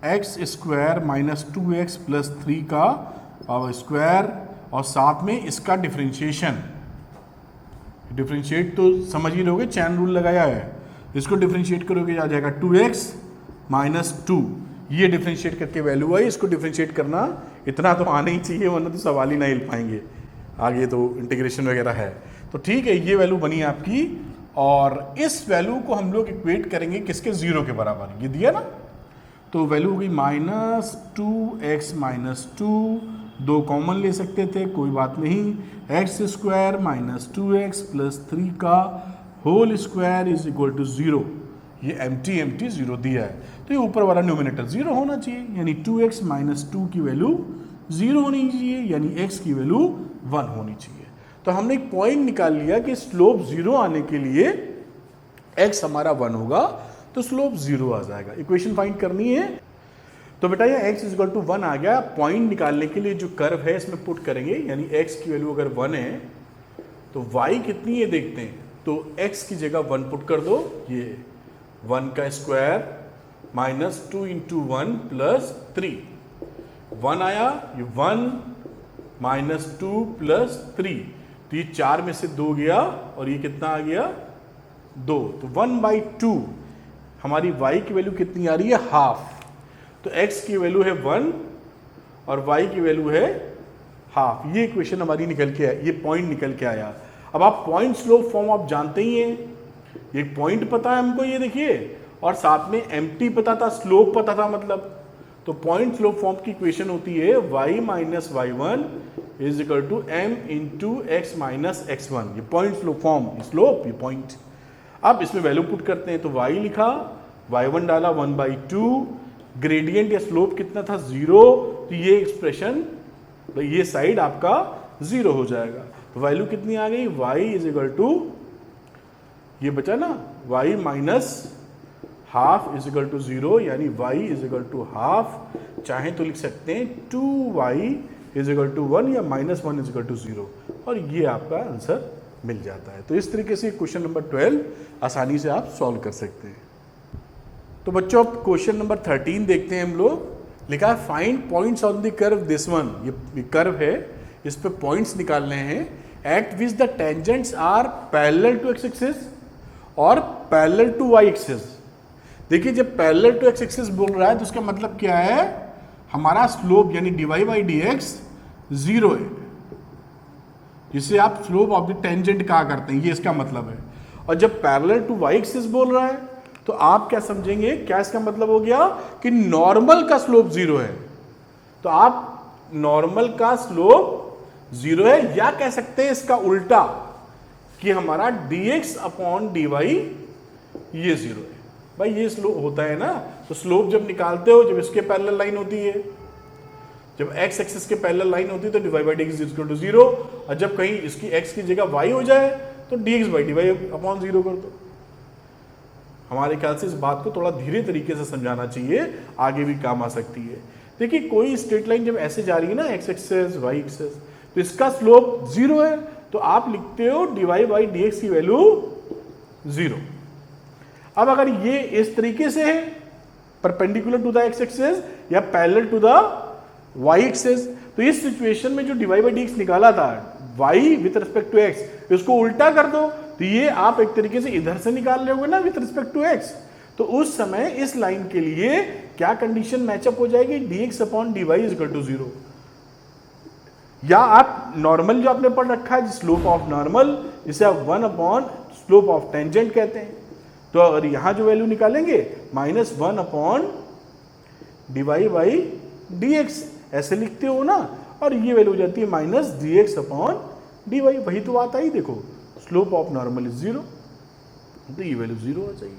x square minus 2x plus 3 का पावर स्क्वायर, और साथ में इसका डिफ्रेंशिएशन। डिफ्रेंशिएट तो समझ ही रहोगे, चैन रूल लगाया है। इसको डिफ्रेंशिएट करोगे आ जाएगा 2x माइनस 2, ये डिफ्रेंशिएट करके वैल्यू आई। इसको डिफ्रेंशिएट करना इतना तो आना ही चाहिए, वरना तो सवाल ही ना हिल पाएंगे, आगे तो इंटीग्रेशन वगैरह है। तो ठीक है, ये वैल्यू बनी आपकी, और इस वैल्यू को हम लोग इक्वेट करेंगे किसके, 0 के बराबर। ये दिया ना, तो वैल्यू हो गई -2x माइनस 2, 2 कॉमन ले सकते थे, कोई बात नहीं। X square minus 2x plus 3 का whole square is equal to 0। ये एम्प्टी 0 दिया है, तो ये ऊपर वाला न्यूमरेटर 0 होना चाहिए, यानी 2x माइनस 2 की वैल्यू 0 होनी चाहिए, यानी x की वैल्यू 1 होनी चाहिए। तो हमने एक पॉइंट निकाल लिया कि स्लोप 0 आने के लिए x हमारा 1 होगा, तो स्लोप 0 आ जाएगा। इक्वेशन फाइंड करनी है, तो बेटा ये x इक्वल टू 1 आ गया। पॉइंट निकालने के लिए जो कर्व है इसमें पुट करेंगे, यानी x की वैल्यू अगर 1 है तो y कितनी है देखते हैं। तो x की जगह 1 पुट कर दो, ये 1 का स्क्वायर माइनस 2 इंटू 1 प्लस 3, 1 आया, ये 1 माइनस 2 प्लस 3, तो ये 4 में से 2 गया, और ये कितना आ गया 2, तो 1/2 हमारी y की वैल्यू कितनी आ रही है, हाफ। तो x की वैल्यू है 1 और y की वैल्यू है हाफ। ये इक्वेशन हमारी निकल के आया, ये पॉइंट निकल के आया। अब आप पॉइंट स्लोप फॉर्म आप जानते ही हैं, ये पॉइंट पता है हमको, ये देखिए, और साथ में एम्प्टी पता था, स्लोप पता था, मतलब तो पॉइंट स्लोप फॉर्म की इक्वेशन होती है y minus y1 is equal to m into x minus x1। ये पॉइंट स्लोप फॉर्म, स्लोप, ये पॉइंट। अब इसमें वैल्यू पुट करते हैं, तो y लिखा, y1 डाला 1/2, ग्रेडियंट या स्लोप कितना था 0, तो ये एक्सप्रेशन, तो ये साइड आपका 0 हो जाएगा। तो वैल्यू कितनी आ गई, y इज इक्वल टू, ये बचा ना, y minus half is equal to 0, यानी y is equal to half. चाहे तो लिख सकते हैं 2y इज इक्वल टू 1 या -1 इज इक्वल टू 0, और ये आपका आंसर मिल जाता है। तो इस तरीके से क्वेश्चन नंबर 12 आसानी से आप सॉल्व कर सकते हैं। तो बच्चों अब क्वेश्चन नंबर 13 देखते हैं हम लोग। लिखा है find points on the curve this one. ये कर्व है, इस पे पॉइंट्स निकालने हैं at which the tangents are parallel to x axis और पैरेलल टू वाई एक्सिस। देखिए जब पैरेलल टू एक्स एक्सिस बोल रहा है तो उसका मतलब क्या है, हमारा स्लोप यानी dy/dx 0 है, जिसे आप स्लोप ऑफ द टेंजेंट कहा करते हैं, ये इसका मतलब है। और जब पैरेलल टू वाई एक्सिस बोल रहा है तो आप क्या समझेंगे, क्या इसका मतलब हो गया कि नॉर्मल का स्लोप 0 है। तो आप नॉर्मल का स्लोप 0 है, या कह सकते हैं इसका उल्टा कि हमारा dx अपॉन dy ये 0 है। भाई ये स्लोप होता है ना, तो स्लोप जब निकालते हो, जब इसके पैरेलल लाइन होती है, जब x एक्सिस के पैरेलल लाइन होती है तो dy/dx इज इक्वल टू 0, और जब कहीं इसकी x की जगह y हो जाए तो dx/dy अपॉन 0 कर दो। हमारे ख्याल से इस बात को थोड़ा धीरे तरीके से समझाना चाहिए, आगे भी काम आ सकती है। देखिए कोई स्ट्रेट लाइन जब ऐसे जा रही है ना, x एक्सिस y एक्सिस, तो इसका स्लोप 0 है, तो आप लिखते हो dy/dx की वैल्यू 0। अब अगर ये इस तरीके से है, perpendicular to the x axis या parallel to the y axis, तो इस सिचुएशन में जो dy/dx निकाला था y with respect to x, इसको उल्टा कर दो, तो ये आप एक तरीके से इधर से निकाल रहे होगे ना विथ रिस्पेक्ट टू x, तो उस समय इस लाइन के लिए क्या कंडीशन मैचअप हो जाएगी, dx upon dy is equal to 0। या आप नॉर्मल जो आपने पढ़ रखा है, स्लोप ऑफ नॉर्मल, जिसे आप 1 अपॉन स्लोप ऑफ टेंजेंट कहते हैं, तो अगर यहाँ जो वैल्यू निकालेंगे -1 upon Dibai by D x, ऐसे लिखते हो ना, और ये वैल्यू हो जाती है -dx अपॉन dy। वही तो बात आई, देखो स्लोप ऑफ नॉर्मल इज 0, तो ये वैल्यू 0 हो जाएगी।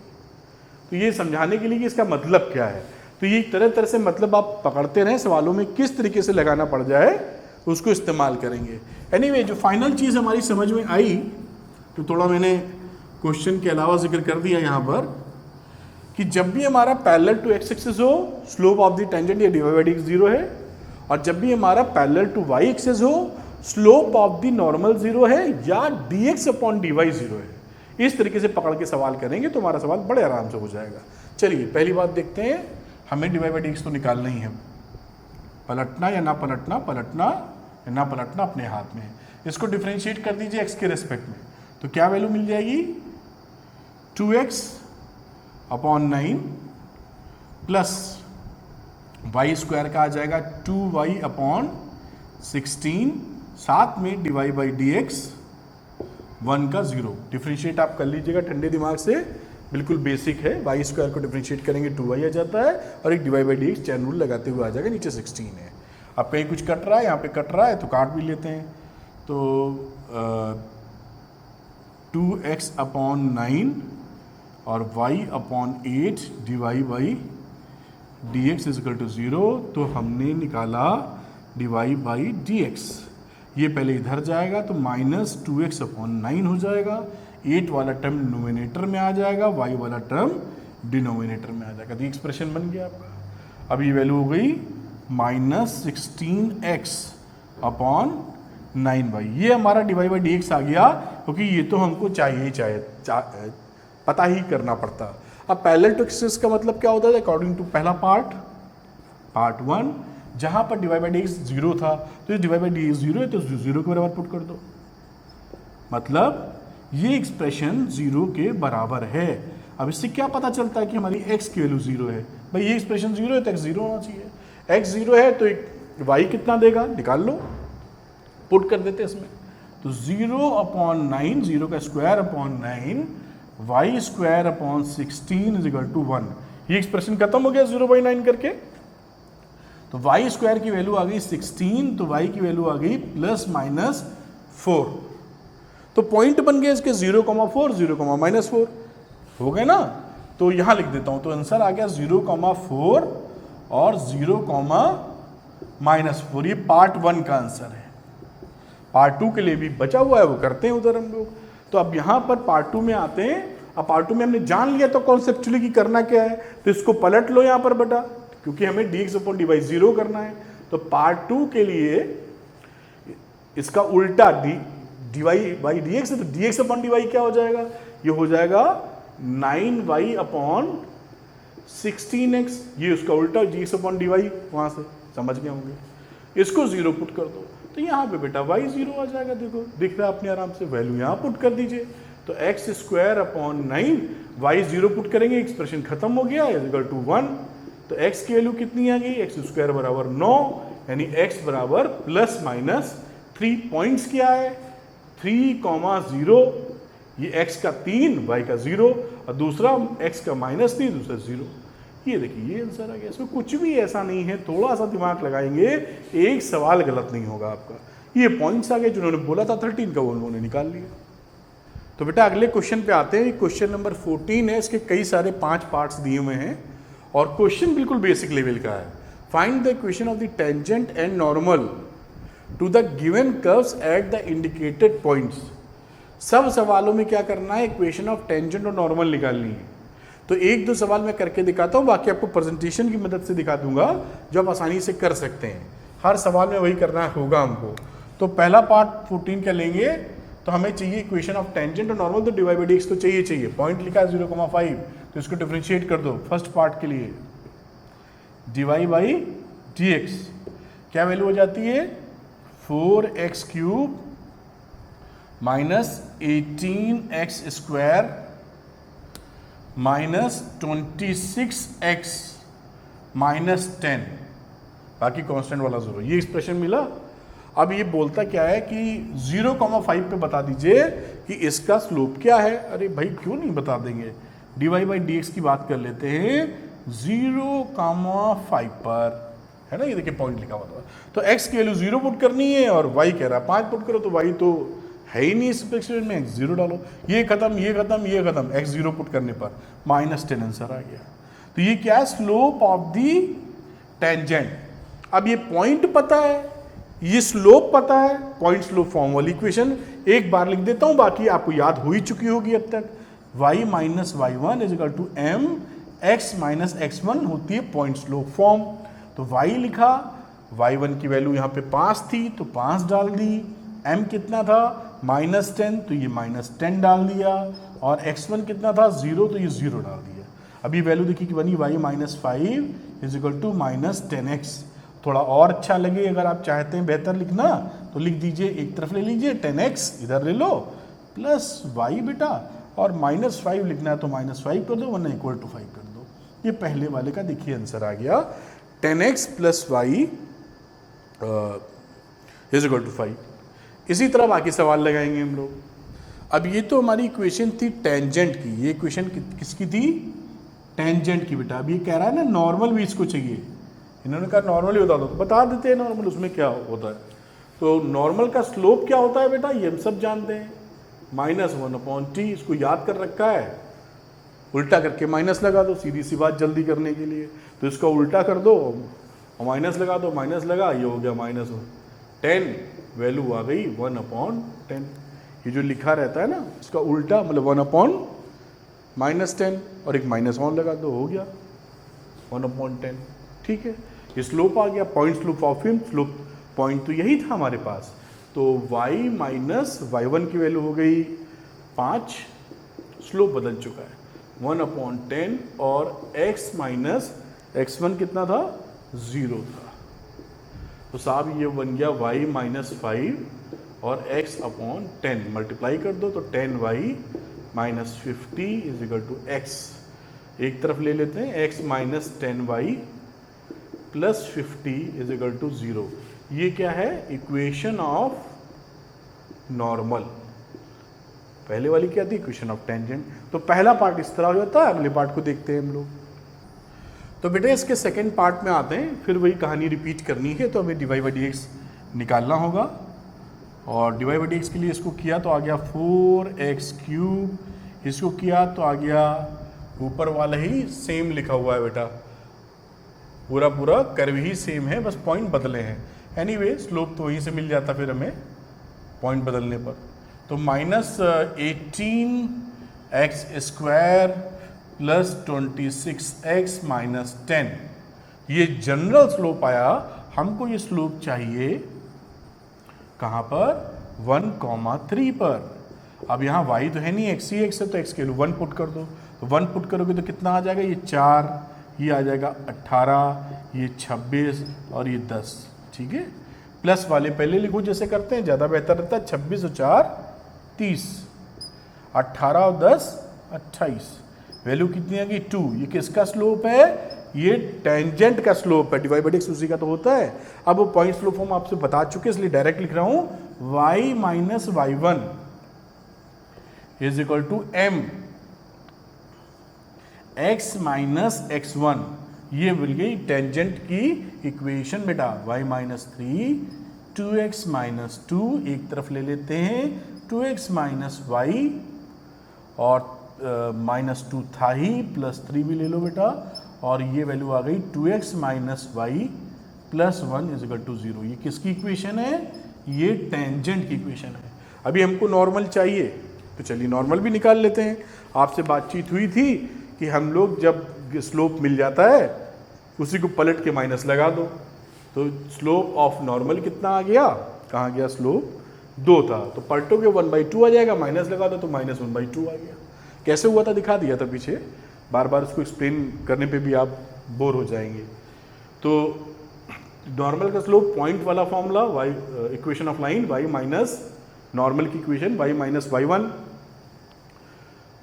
तो ये समझाने के लिए कि इसका मतलब क्या है, तो ये तरह तरह से मतलब आप पकड़ते रहें, सवालों में किस तरीके से लगाना पड़ जाए उसको इस्तेमाल करेंगे। एनीवे, जो फाइनल चीज़ हमारी समझ में आई, तो थोड़ा मैंने क्वेश्चन के अलावा जिक्र कर दिया यहाँ पर, कि जब भी हमारा पैरेलल टू एक्स एक्सिस हो स्लोप ऑफ द टेंजेंट या डिवाई बाई डी एक्स 0 है, और जब भी हमारा पैरेलल टू वाई एक्सिस हो स्लोप ऑफ द नॉर्मल 0 है या dx अपॉन dy 0 है। इस तरीके से पकड़ के सवाल करेंगे तो हमारा सवाल बड़े आराम से हो जाएगा। चलिए पहली बात देखते हैं, हमें डिवाई बाई डी एक्स तो निकालना ही है, पलटना या ना पलटना, पलटना या ना पलटना अपने हाथ में है। इसको डिफ्रेंशिएट कर दीजिए x के रेस्पेक्ट में, तो क्या वैल्यू मिल जाएगी 2x upon 9 plus Y square का आ जाएगा 2y अपॉन 16, साथ में डिवाई बाई डी एक्स 1 का 0। डिफ्रेंशिएट आप कर लीजिएगा ठंडे दिमाग से, बिल्कुल बेसिक है। वाई स्क्वायर को डिफ्रेंशिएट करेंगे 2y आ जाता है, और एक D Y by D X chain rule लगाते हुए आ जाएगा, नीचे 16 है। अब कहीं कुछ कट रहा है, यहाँ पे कट रहा है तो काट भी लेते हैं, तो 2x अपॉन 9 और y upon 8 d y by D X is equal to 0, तो हमने निकाला डिवाई बाई डी एक्स। ये पहले इधर जाएगा तो -2x अपॉन 9 हो जाएगा, 8 वाला टर्म नोमिनेटर में आ जाएगा, y वाला टर्म डिनोमिनेटर में आ जाएगा, तो एक्सप्रेशन बन गया आपका। अब ये वैल्यू हो गई -16x अपॉन 9y, ये हमारा डिवाई बाई डी एक्स आ गया, क्योंकि ये तो हमको चाहिए पता ही करना पड़ता। अब पैरेलल टू एक्सिस का मतलब क्या होता है, अकॉर्डिंग टू पहला पार्ट 1, जहां पर डिवाई बाई डी एक्स 0 था, तो ये डिवाई बाई डी एक्स 0 है तो 0 के बराबर पुट कर दो, मतलब ये एक्सप्रेशन 0 के बराबर है। अब इससे क्या पता चलता है कि हमारी x की वैल्यू 0 है, भाई ये एक्सप्रेशन 0 है तो x 0 होना चाहिए, x 0 है तो y कितना देगा निकाल लो, पुट कर देते इसमें, तो 0 अपॉन 9, 0 का square upon 9, y square upon 16 is equal to 1। ये एक्सप्रेशन खत्म हो गया 0/9 करके, तो y स्क्वायर की वैल्यू आ गई 16, तो y की वैल्यू आ गई ±4, तो पॉइंट बन गए इसके 0,4, 0,-4 हो गए ना। तो यहां लिख देता हूं, तो आंसर आ गया 0,4 और 0,-4। ये पार्ट 1 का आंसर है। पार्ट 2 के लिए भी बचा हुआ है, वो करते हैं उधर हम लोग। तो अब यहाँ पर पार्ट 2 में आते हैं। अब पार्ट 2 में हमने जान लिया तो कॉन्सेप्चुअली की करना क्या है, तो इसको पलट लो यहाँ पर बेटा, क्योंकि हमें dx अपॉन dy 0 करना है। तो पार्ट 2 के लिए इसका उल्टा dy बाई dx है, तो dx अपॉन dy क्या हो जाएगा, ये हो जाएगा 9y अपॉन 16x, ये उसका उल्टा dx अपॉन dy, वहां से समझ गए होंगे। इसको 0 पुट कर दो, तो यहाँ पे बेटा y 0 आ जाएगा, देखो दिख रहा है अपने आराम से, वैल्यू यहाँ पुट कर दीजिए, तो x square upon 9, y 0 put करेंगे, एक्सप्रेशन खत्म हो गया, इक्वल टू 1। तो x की वैल्यू कितनी आ गई, x स्क्वायर बराबर 9, यानी x बराबर ±3। पॉइंट्स क्या है 3,0, ये x का 3, y का 0, और दूसरा x का -3, दूसरा 0। ये देखिए ये आंसर आ गया। इसमें कुछ भी ऐसा नहीं है, थोड़ा सा दिमाग लगाएंगे एक सवाल गलत नहीं होगा आपका। ये पॉइंट्स आ गए, जिन्होंने बोला था 13 का वो उन्होंने निकाल लिया। तो बेटा अगले क्वेश्चन पे आते हैं। क्वेश्चन नंबर 14 है, इसके कई सारे 5 पार्ट्स दिए हुए हैं और क्वेश्चन बिल्कुल बेसिक लेवल का है। Find the equation of the tangent and normal to the given curves at the indicated points. सब सवालों में क्या करना है, इक्वेशन ऑफ टेंजेंट और नॉर्मल निकालनी है। तो 1-2 सवाल मैं करके दिखाता हूँ, बाकी आपको प्रेजेंटेशन की मदद से दिखा दूंगा जो आप आसानी से कर सकते हैं। हर सवाल में वही करना होगा हमको। तो पहला पार्ट 14 का लेंगे, तो हमें चाहिए इक्वेशन ऑफ टेंजेंट और नॉर्मल, तो डिवाई बाई डी एक्स तो चाहिए। पॉइंट लिखा है 0,5, तो इसको डिफरेंशिएट कर दो। फर्स्ट पार्ट के लिए डिवाई बाई डी एक्स क्या वैल्यू हो जाती है, 4x³ -18x स्क्वायर -26x -10, बाकी कांस्टेंट वाला 0। ये एक्सप्रेशन मिला। अब ये बोलता क्या है कि 0,5 पे बता दीजिए कि इसका स्लोप क्या है। अरे भाई क्यों नहीं बता देंगे, dy बाई डी की बात कर लेते हैं 0,5 पर, है ना, ये देखिए पॉइंट लिखा हुआ था। तो x की वैल्यू 0 पुट करनी है और y कह रहा है 5 पुट करो, तो y तो है ही नहीं इस एक्सप्रेशन में, x 0 डालो, ये खत्म ये खत्म ये खत्म, x 0 पुट करने पर -10 आंसर आ गया। तो ये क्या है, स्लोप ऑफ दी टेंजेंट। अब ये पॉइंट पता है, ये स्लोप पता है, पॉइंट स्लोप फॉर्म वाली इक्वेशन एक बार लिख देता हूं, बाकी आपको याद हो ही चुकी होगी अब तक। y minus y one is equal to M x minus x one होती है पॉइंट स्लोप फॉर्म। तो y लिखा, y1 की वैल्यू यहाँ पे 5 थी तो 5 डाल दी, m कितना था -10 तो ये -10 डाल दिया, और x1 कितना था 0 तो ये 0 डाल दिया। अभी वैल्यू देखिए कि बनी y -5 is equal to -10x। थोड़ा और अच्छा लगे अगर आप चाहते हैं बेहतर लिखना तो लिख दीजिए, एक तरफ ले लीजिए 10x इधर ले लो प्लस y बेटा, और -5 लिखना है तो -5 कर दो वरना इक्वल टू 5 कर दो। ये पहले वाले का देखिए आंसर आ गया 10x plus y is equal to 5। इसी तरह बाकी सवाल लगाएंगे हम लोग। अब ये तो हमारी इक्वेशन थी टेंजेंट की, ये इक्वेशन किसकी थी, टेंजेंट की बेटा। अब ये कह रहा है ना नॉर्मल भी इसको चाहिए, इन्होंने कहा नॉर्मल ही बता दो, तो बता देते हैं नॉर्मल उसमें क्या होता है। तो नॉर्मल का स्लोप क्या होता है बेटा, ये हम सब जानते हैं, -1/t, इसको याद कर रखा है, उल्टा करके माइनस लगा दो, सीधी सी बात जल्दी करने के लिए। तो इसको उल्टा कर दो और माइनस लगा दो, माइनस लगा, ये हो गया -10, वैल्यू आ गई 1/10। ये जो लिखा रहता है ना इसका उल्टा मतलब 1/10 और एक माइनस ऑन लगा दो, हो गया 1/10। ठीक है, ये स्लोप आ गया, point slope of him, slope point तो यही था हमारे पास। तो y माइनस y1 की वैल्यू हो गई 5, स्लोप बदल चुका है 1/10, और x माइनस x1 कितना था 0 था। तो साहब ये बन गया y -5 और x/10 मल्टीप्लाई कर दो तो 10y -50 is equal to x। एक तरफ ले लेते हैं x minus 10y plus 50 is equal to 0। ये क्या है, इक्वेशन ऑफ नॉर्मल। पहले वाली क्या थी, इक्वेशन ऑफ टेंजेंट। तो पहला पार्ट इस तरह हो जाता है, अगले पार्ट को देखते हैं हम लोग। तो बेटे इसके सेकेंड पार्ट में आते हैं, फिर वही कहानी रिपीट करनी है, तो हमें dy बाई डी निकालना होगा। और dy बाई डी के लिए इसको किया तो आ गया 4x³, इसको किया तो आ गया ऊपर वाला ही सेम लिखा हुआ है बेटा, पूरा पूरा कर्व ही सेम है, बस पॉइंट बदले हैं। एनीवे स्लोप तो वहीं से मिल जाता फिर हमें पॉइंट बदलने पर। तो -18x² प्लस 26x -10, ये जनरल स्लोप आया। हमको ये स्लोप चाहिए कहाँ पर, 1,3 पर। अब यहाँ y तो है नहीं, x ही x है, तो x के लिए 1 पुट कर दो। तो 1 पुट करोगे तो कितना आ जाएगा, ये 4, ये आ जाएगा 18, ये 26 और ये 10। ठीक है, प्लस वाले पहले लिखो जैसे करते हैं, ज़्यादा बेहतर रहता है। 26 और 4 30, 18 और 10 28, वैल्यू कितनी आ गई 2। ये किसका स्लोप है, ये टेंजेंट का स्लोप है, डिवाइड बाई एक्स उसी का तो होता है। अब वो पॉइंट स्लोप हम आपसे बता चुके इसलिए डायरेक्ट लिख रहा हूं, y minus y1 is equal to m x minus x1। ये मिल गई टेंजेंट की इक्वेशन बेटा। y माइनस 3 2x माइनस 2, एक तरफ ले लेते हैं 2x माइनस वाई, और -2 था ही, +3 भी ले लो बेटा, और ये वैल्यू आ गई 2x minus y plus 1 is equal to 0। ये किसकी इक्वेशन है, ये टेंजेंट की इक्वेशन है। अभी हमको नॉर्मल चाहिए, तो चलिए नॉर्मल भी निकाल लेते हैं। आपसे बातचीत हुई थी कि हम लोग जब स्लोप मिल जाता है उसी को पलट के माइनस लगा दो। तो स्लोप ऑफ नॉर्मल कितना आ गया, कहाँ गया, स्लोप 2 था, तो पलटोगे 1/2 आ जाएगा, माइनस लगा दो तो -1/2 आ गया। कैसे हुआ था दिखा दिया था पीछे, बार बार उसको एक्सप्लेन करने पे भी आप बोर हो जाएंगे। तो नॉर्मल का स्लोप पॉइंट वाला formula, y equation of line, y minus normal की equation y minus y1,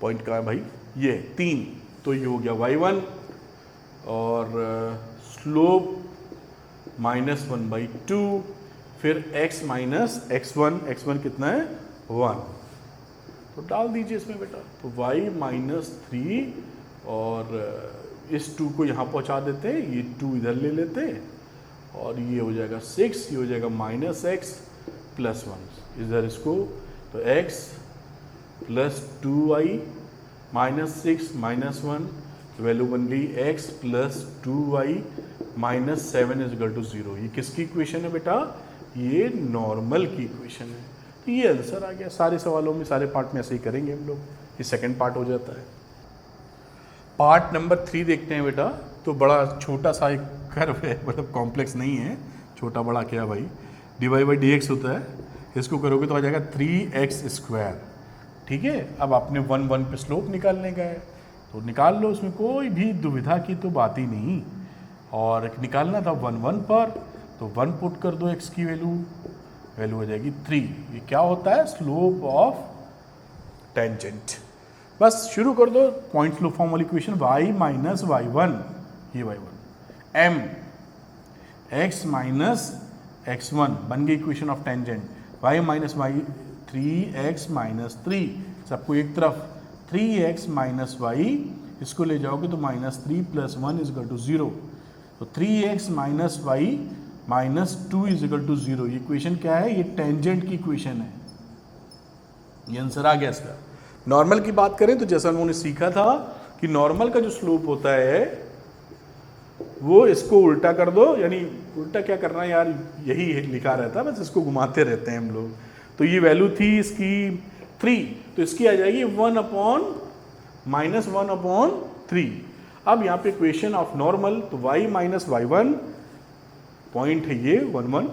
point का है भाई ये 3, तो ये हो गया y1, और स्लोप -1/2, फिर x माइनस x1 कितना है 1, तो डाल दीजिए इसमें बेटा। तो y माइनस 3 और इस 2 को यहाँ पहुँचा देते हैं, ये 2 इधर ले लेते हैं और ये हो जाएगा 6, ये हो जाएगा माइनस एक्स प्लस 1 इधर इसको, तो x plus 2y minus 6 minus 1, value बन गई x plus 2y minus 7 is equal to 0। ये किसकी इक्वेशन है बेटा? ये नॉर्मल की इक्वेशन है। तो ये आंसर आ गया। सारे सवालों में, सारे पार्ट में ऐसे ही करेंगे हम लोग। ये सेकंड पार्ट हो जाता है। पार्ट नंबर 3 देखते हैं बेटा। तो बड़ा छोटा सा एक कर्व है, मतलब कॉम्प्लेक्स नहीं है, छोटा बड़ा क्या भाई, dy बाई डी एक्स होता है, इसको करोगे तो आ जाएगा 3x²। ठीक है, अब आपने 1 1 पे स्लोप निकालने का है तो निकाल लो, उसमें कोई भी दुविधा की तो बात ही नहीं। और निकालना था 1 1 पर, तो 1 पुट कर दो x की वैल्यू हो जाएगी 3। ये क्या होता है? Slope of tangent. बस शुरू कर दो पॉइंट स्लोप फॉर्म वाली इक्वेशन, y माइनस y1, ये y1 m x minus x1 बन गई equation of tangent. y minus y 3x minus 3, सबको एक तरफ, 3x माइनस y इसको ले जाओगे तो minus 3 plus 1 is equal to 0। तो 3x minus y minus 2 is equal to 0। ये इक्वेशन क्या है? ये टेंजेंट की इक्वेशन है। ये आंसर आ गया इसका। नॉर्मल की बात करें तो जैसा उन्होंने सीखा था कि नॉर्मल का जो स्लोप होता है वो इसको उल्टा कर दो, यानी उल्टा क्या करना है यार, यही लिखा रहता है, बस इसको घुमाते रहते हैं हम लोग। तो ये वैल्यू थी इसकी 3, तो इसकी आ जाएगी 1 अपॉन माइनस 1 अपॉन 3। अब यहाँ पे इक्वेशन ऑफ नॉर्मल, तो y माइनस y1 पॉइंट है ये 1 1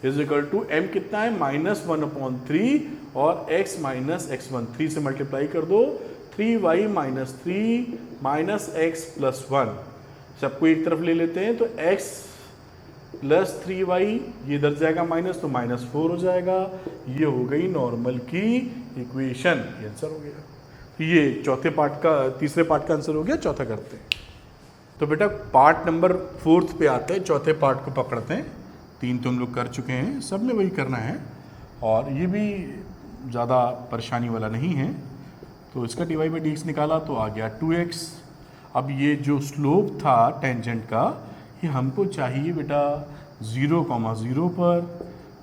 इज इक्वल टू m कितना है? माइनस 1 अपॉन 3 और x माइनस x1, 3 से मल्टीप्लाई कर दो, 3y minus 3 minus x plus 1, सबको एक तरफ ले लेते हैं तो x प्लस 3y, ये इधर जाएगा माइनस, तो माइनस 4 हो जाएगा। ये हो गई नॉर्मल की इक्वेशन। ये आंसर हो गया। तो ये चौथे पार्ट का, तीसरे पार्ट का आंसर हो गया। चौथा करते हैं। तो बेटा पार्ट नंबर 4 पे आते हैं, चौथे पार्ट को पकड़ते हैं। 3 तो हम लोग कर चुके हैं, सब में वही करना है और ये भी ज़्यादा परेशानी वाला नहीं है। तो इसका dy बाई डी एक्स निकाला तो आ गया 2x। अब ये जो स्लोप था टेंजेंट का, ये हमको चाहिए बेटा 0,0 पर,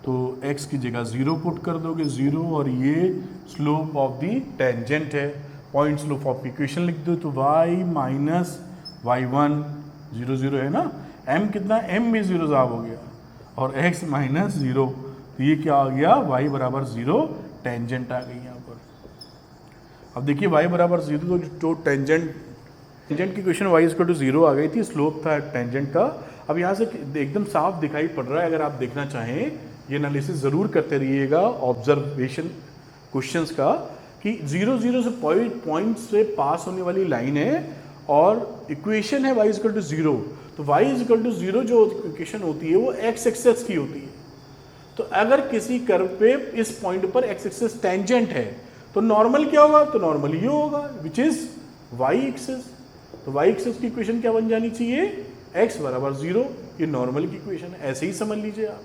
तो x की जगह 0 पुट कर दोगे, 0, और ये स्लोप ऑफ दी टेंजेंट है। पॉइंट स्लोप ऑफ इक्वेशन लिख दो, तो y माइनस y1 0 0 है ना, m कितना, m भी 0 साहब हो गया, और x माइनस 0, तो ये क्या आ गया? y बराबर 0, टेंजेंट आ गई यहाँ पर। अब देखिए y बराबर 0, तो टेंजेंट की इक्वेशन y इक्वल टू 0 आ गई थी, स्लोप था टेंजेंट का। अब यहाँ से एकदम साफ दिखाई पड़ रहा है, अगर आप देखना चाहें ये एनालिसिस ज़रूर करते रहिएगा ऑब्जर्वेशन क्वेश्चंस का, कि 0 0 से पॉइंट से पास होने वाली लाइन है और इक्वेशन है y इक्वल टू 0, तो y इक्वल टू 0 जो इक्वेशन होती है वो x एक्सेस की होती है। तो अगर किसी कर्व पे इस पॉइंट पर x एक्सेस टेंजेंट है तो नॉर्मल क्या होगा? तो नॉर्मल ये होगा विच इज y एक्सेस। तो y एक्सेस की इक्वेशन क्या बन जानी चाहिए? x बराबर 0। ये नॉर्मल की इक्वेशन है, ऐसे ही समझ लीजिए आप।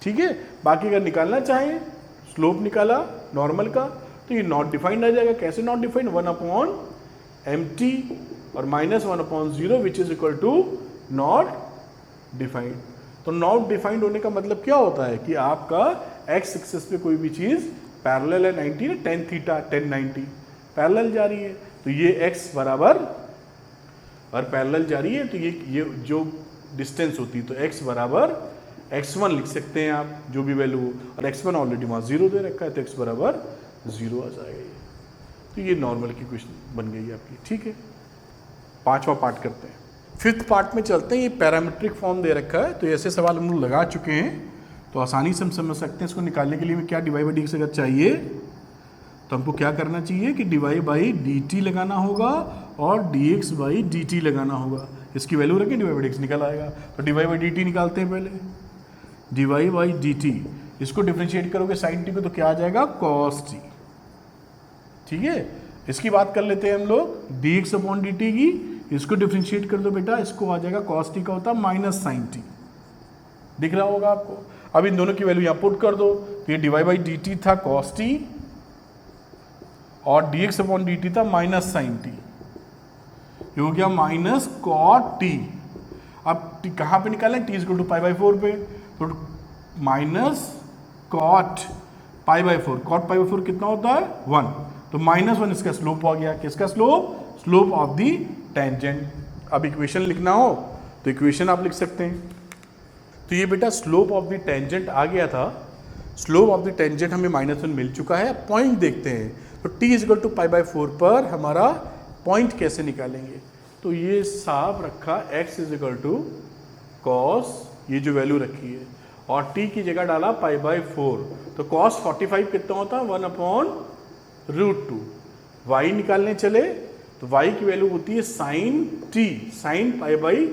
ठीक है, बाकी अगर निकालना चाहें, स्लोप निकाला नॉर्मल का, तो ये नॉट डिफाइंड आ जाएगा। कैसे नॉट डिफाइंड? 1 अपॉन mt और minus 1 upon 0 which is equal to not defined. तो नॉट डिफाइंड होने का मतलब क्या होता है कि आपका x एक्सिस पे कोई भी चीज पैरेलल है 90 ना, tan थीटा tan 90 पैरेलल जा रही है, तो ये x बराबर, और पैरेलल जा रही है तो ये जो डिस्टेंस होती है, तो x बराबर x1 लिख सकते हैं आप, जो भी वैल्यू हो, और x1 ऑलरेडी वहाँ 0 दे रखा है, तो x बराबर 0 आ जाएगा ये। तो ये नॉर्मल की क्वेश्चन बन गई आपकी। ठीक है, 5वां पार्ट करते हैं। 5th पार्ट में चलते हैं। ये पैरामीट्रिक फॉर्म दे रखा है, तो ऐसे सवाल हम लोग लगा चुके हैं, तो आसानी से हम समझ सकते हैं। इसको निकालने के लिए क्या dy बाई डी एक्स अगर चाहिए तो हमको क्या करना चाहिए कि dy बाई डी टी लगाना होगा और dx बाई डी टी लगाना होगा। इसकी वैल्यू रखें, dy बाई डी एक्स निकल आएगा। तो dy बाई डी टी निकालते हैं पहले, dy बाई डी टी, इसको डिफ्रेंशिएट करोगे साइन टी को तो क्या आ जाएगा? cos t। ठीक है, इसकी बात कर लेते हैं हम लोग dx अपॉन डी टी की, इसको डिफ्रेंशिएट कर दो बेटा, इसको आ जाएगा cos t का होता है माइनस साइन टी। दिख रहा होगा आपको। अब इन दोनों की वैल्यू यहाँ पुट कर दो, तो ये dy बाई डी टी था cos t और dx अपॉन dt था माइनस साइन टी, ये हो गया माइनस कॉट टी। अब कहाँ पे निकालें, t is equal to pi by 4 पे, तो minus cot pi by 4, cot pi by 4 कितना होता है 1, तो -1 इसका स्लोप आ गया। किसका slope, slope of the tangent. अब इक्वेशन लिखना हो तो इक्वेशन आप लिख सकते हैं। तो ये बेटा स्लोप ऑफ द टेंजेंट आ गया था, स्लोप ऑफ द टेंजेंट हमें -1 मिल चुका है। पॉइंट देखते हैं, तो t is equal to pi by 4 पर हमारा पॉइंट कैसे निकालेंगे। तो ये साफ रखा x इजक्वल टू कॉस, ये जो वैल्यू रखी है, और t की जगह डाला पाई बाई 4, तो कॉस 45 कितना होता है 1/√2। y निकालने चले तो y की वैल्यू होती है sine t, sine pi by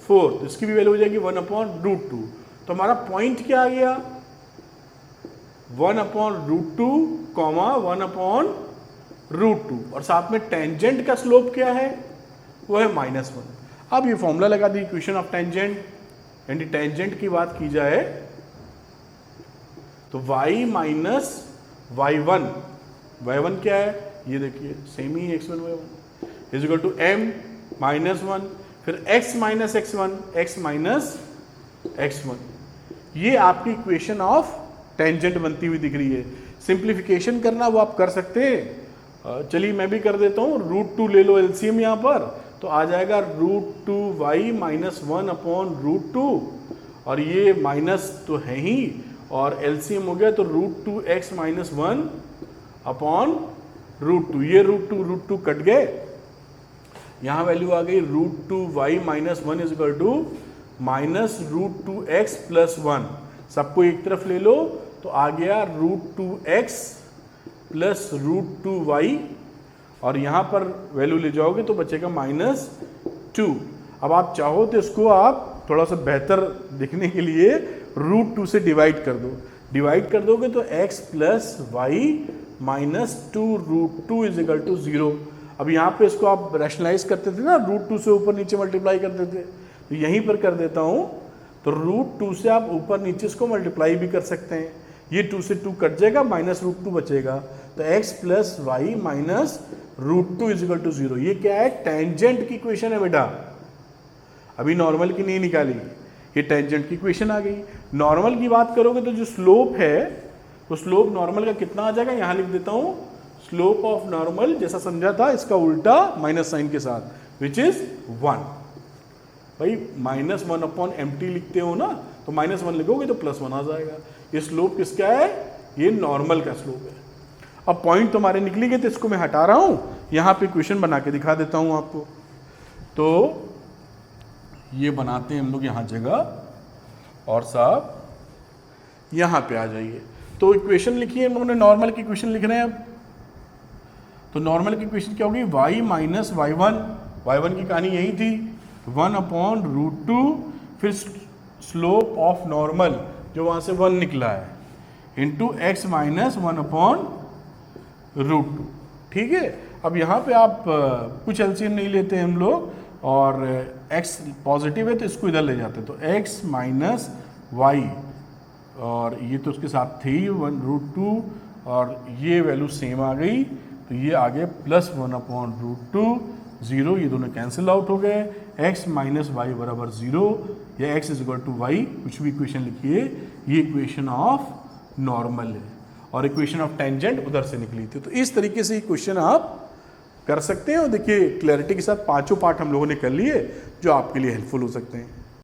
4, तो इसकी भी वैल्यू हो जाएगी 1/√2। तो हमारा पॉइंट क्या आ गया 1/√2, 1/√2, और साथ में टेंजेंट का स्लोप क्या है, वो है -1। अब ये फॉर्मूला लगा दी इक्वेशन ऑफ टेंजेंट, यानी टेंजेंट की बात की जाए तो y माइनस y1, y1 क्या है, ये देखिए सेम ही x1 y1 is equal to m -1, फिर x minus x1, x minus x1, ये आपकी इक्वेशन ऑफ टेंजेंट बनती हुई दिख रही है। सिंप्लीफिकेशन करना वो आप कर सकते हैं, चलिए मैं भी कर देता हूँ, √2 ले लो एलसीएम यहाँ पर, तो आ जाएगा √2y माइनस 1/√2, और ये माइनस तो है ही, और एलसीएम हो गया तो √2x माइनस 1/√2, ये √2 कट गए, यहाँ वैल्यू आ गई √2y minus 1 is equal to minus √2x plus 1, सबको एक तरफ ले लो तो आ गया √2x प्लस √2y, और यहाँ पर वैल्यू ले जाओगे तो बचेगा -2। अब आप चाहो तो इसको आप थोड़ा सा बेहतर दिखने के लिए √2 से डिवाइड कर दो, डिवाइड कर दोगे तो x plus y minus 2√2 is equal to 0। अब यहाँ पे इसको आप रैशनलाइज करते थे ना, √2 से ऊपर नीचे मल्टीप्लाई करते थे, तो यहीं पर कर देता हूँ, तो √2 से आप ऊपर नीचे इसको मल्टीप्लाई भी कर सकते हैं, ये 2 से 2 कट जाएगा, -√2 बचेगा, तो x plus y minus √2 is equal to 0। ये क्या है, टेंजेंट की इक्वेशन है बेटा, अभी नॉर्मल की नहीं निकाली, ये टेंजेंट की इक्वेशन आ गई। नॉर्मल की बात करोगे तो जो स्लोप है, तो स्लोप नॉर्मल का कितना आ जाएगा, यहाँ लिख देता हूँ, स्लोप ऑफ नॉर्मल जैसा समझा था इसका उल्टा माइनस साइन के साथ, विच इज 1। भाई -1/mt लिखते हो ना, तो -1 लिखोगे तो +1 आ जाएगा। ये स्लोप किसका है, ये नॉर्मल का स्लोप है। अब पॉइंट तुम्हारे निकली गए, तो इसको मैं हटा रहा हूँ, यहाँ पे इक्वेशन बना के दिखा देता हूँ आपको। तो ये बनाते हैं हम लोग यहाँ जगह, और साहब यहाँ पे आ जाइए। तो इक्वेशन लिखिए, हम लोगों ने नॉर्मल की इक्वेशन लिख रहे हैं अब। तो नॉर्मल की इक्वेशन क्या होगी, y माइनस y1, y1 की कहानी यही थी, 1/√2, फिर स्लोप ऑफ नॉर्मल जो वहाँ से 1 निकला है, इंटू x माइनस 1/√2। ठीक है, अब यहाँ पे आप कुछ एलसीएम नहीं लेते हम लोग, और x पॉजिटिव है तो इसको इधर ले जाते हैं, तो x माइनस वाई, और ये तो उसके साथ थे 1/√2, और ये वैल्यू सेम आ गई, तो ये आ गया +1/√2, 0, ये दोनों कैंसिल आउट हो गए, x माइनस वाई बराबर 0, या x is equal to y, कुछ भी इक्वेशन लिखिए, ये इक्वेशन ऑफ नॉर्मल है, और इक्वेशन ऑफ टेंजेंट उधर से निकली थी। तो इस तरीके से क्वेश्चन आप कर सकते हैं, और देखिए क्लैरिटी के साथ 5 पार्ट हम लोगों ने कर लिए, जो आपके लिए हेल्पफुल हो सकते हैं।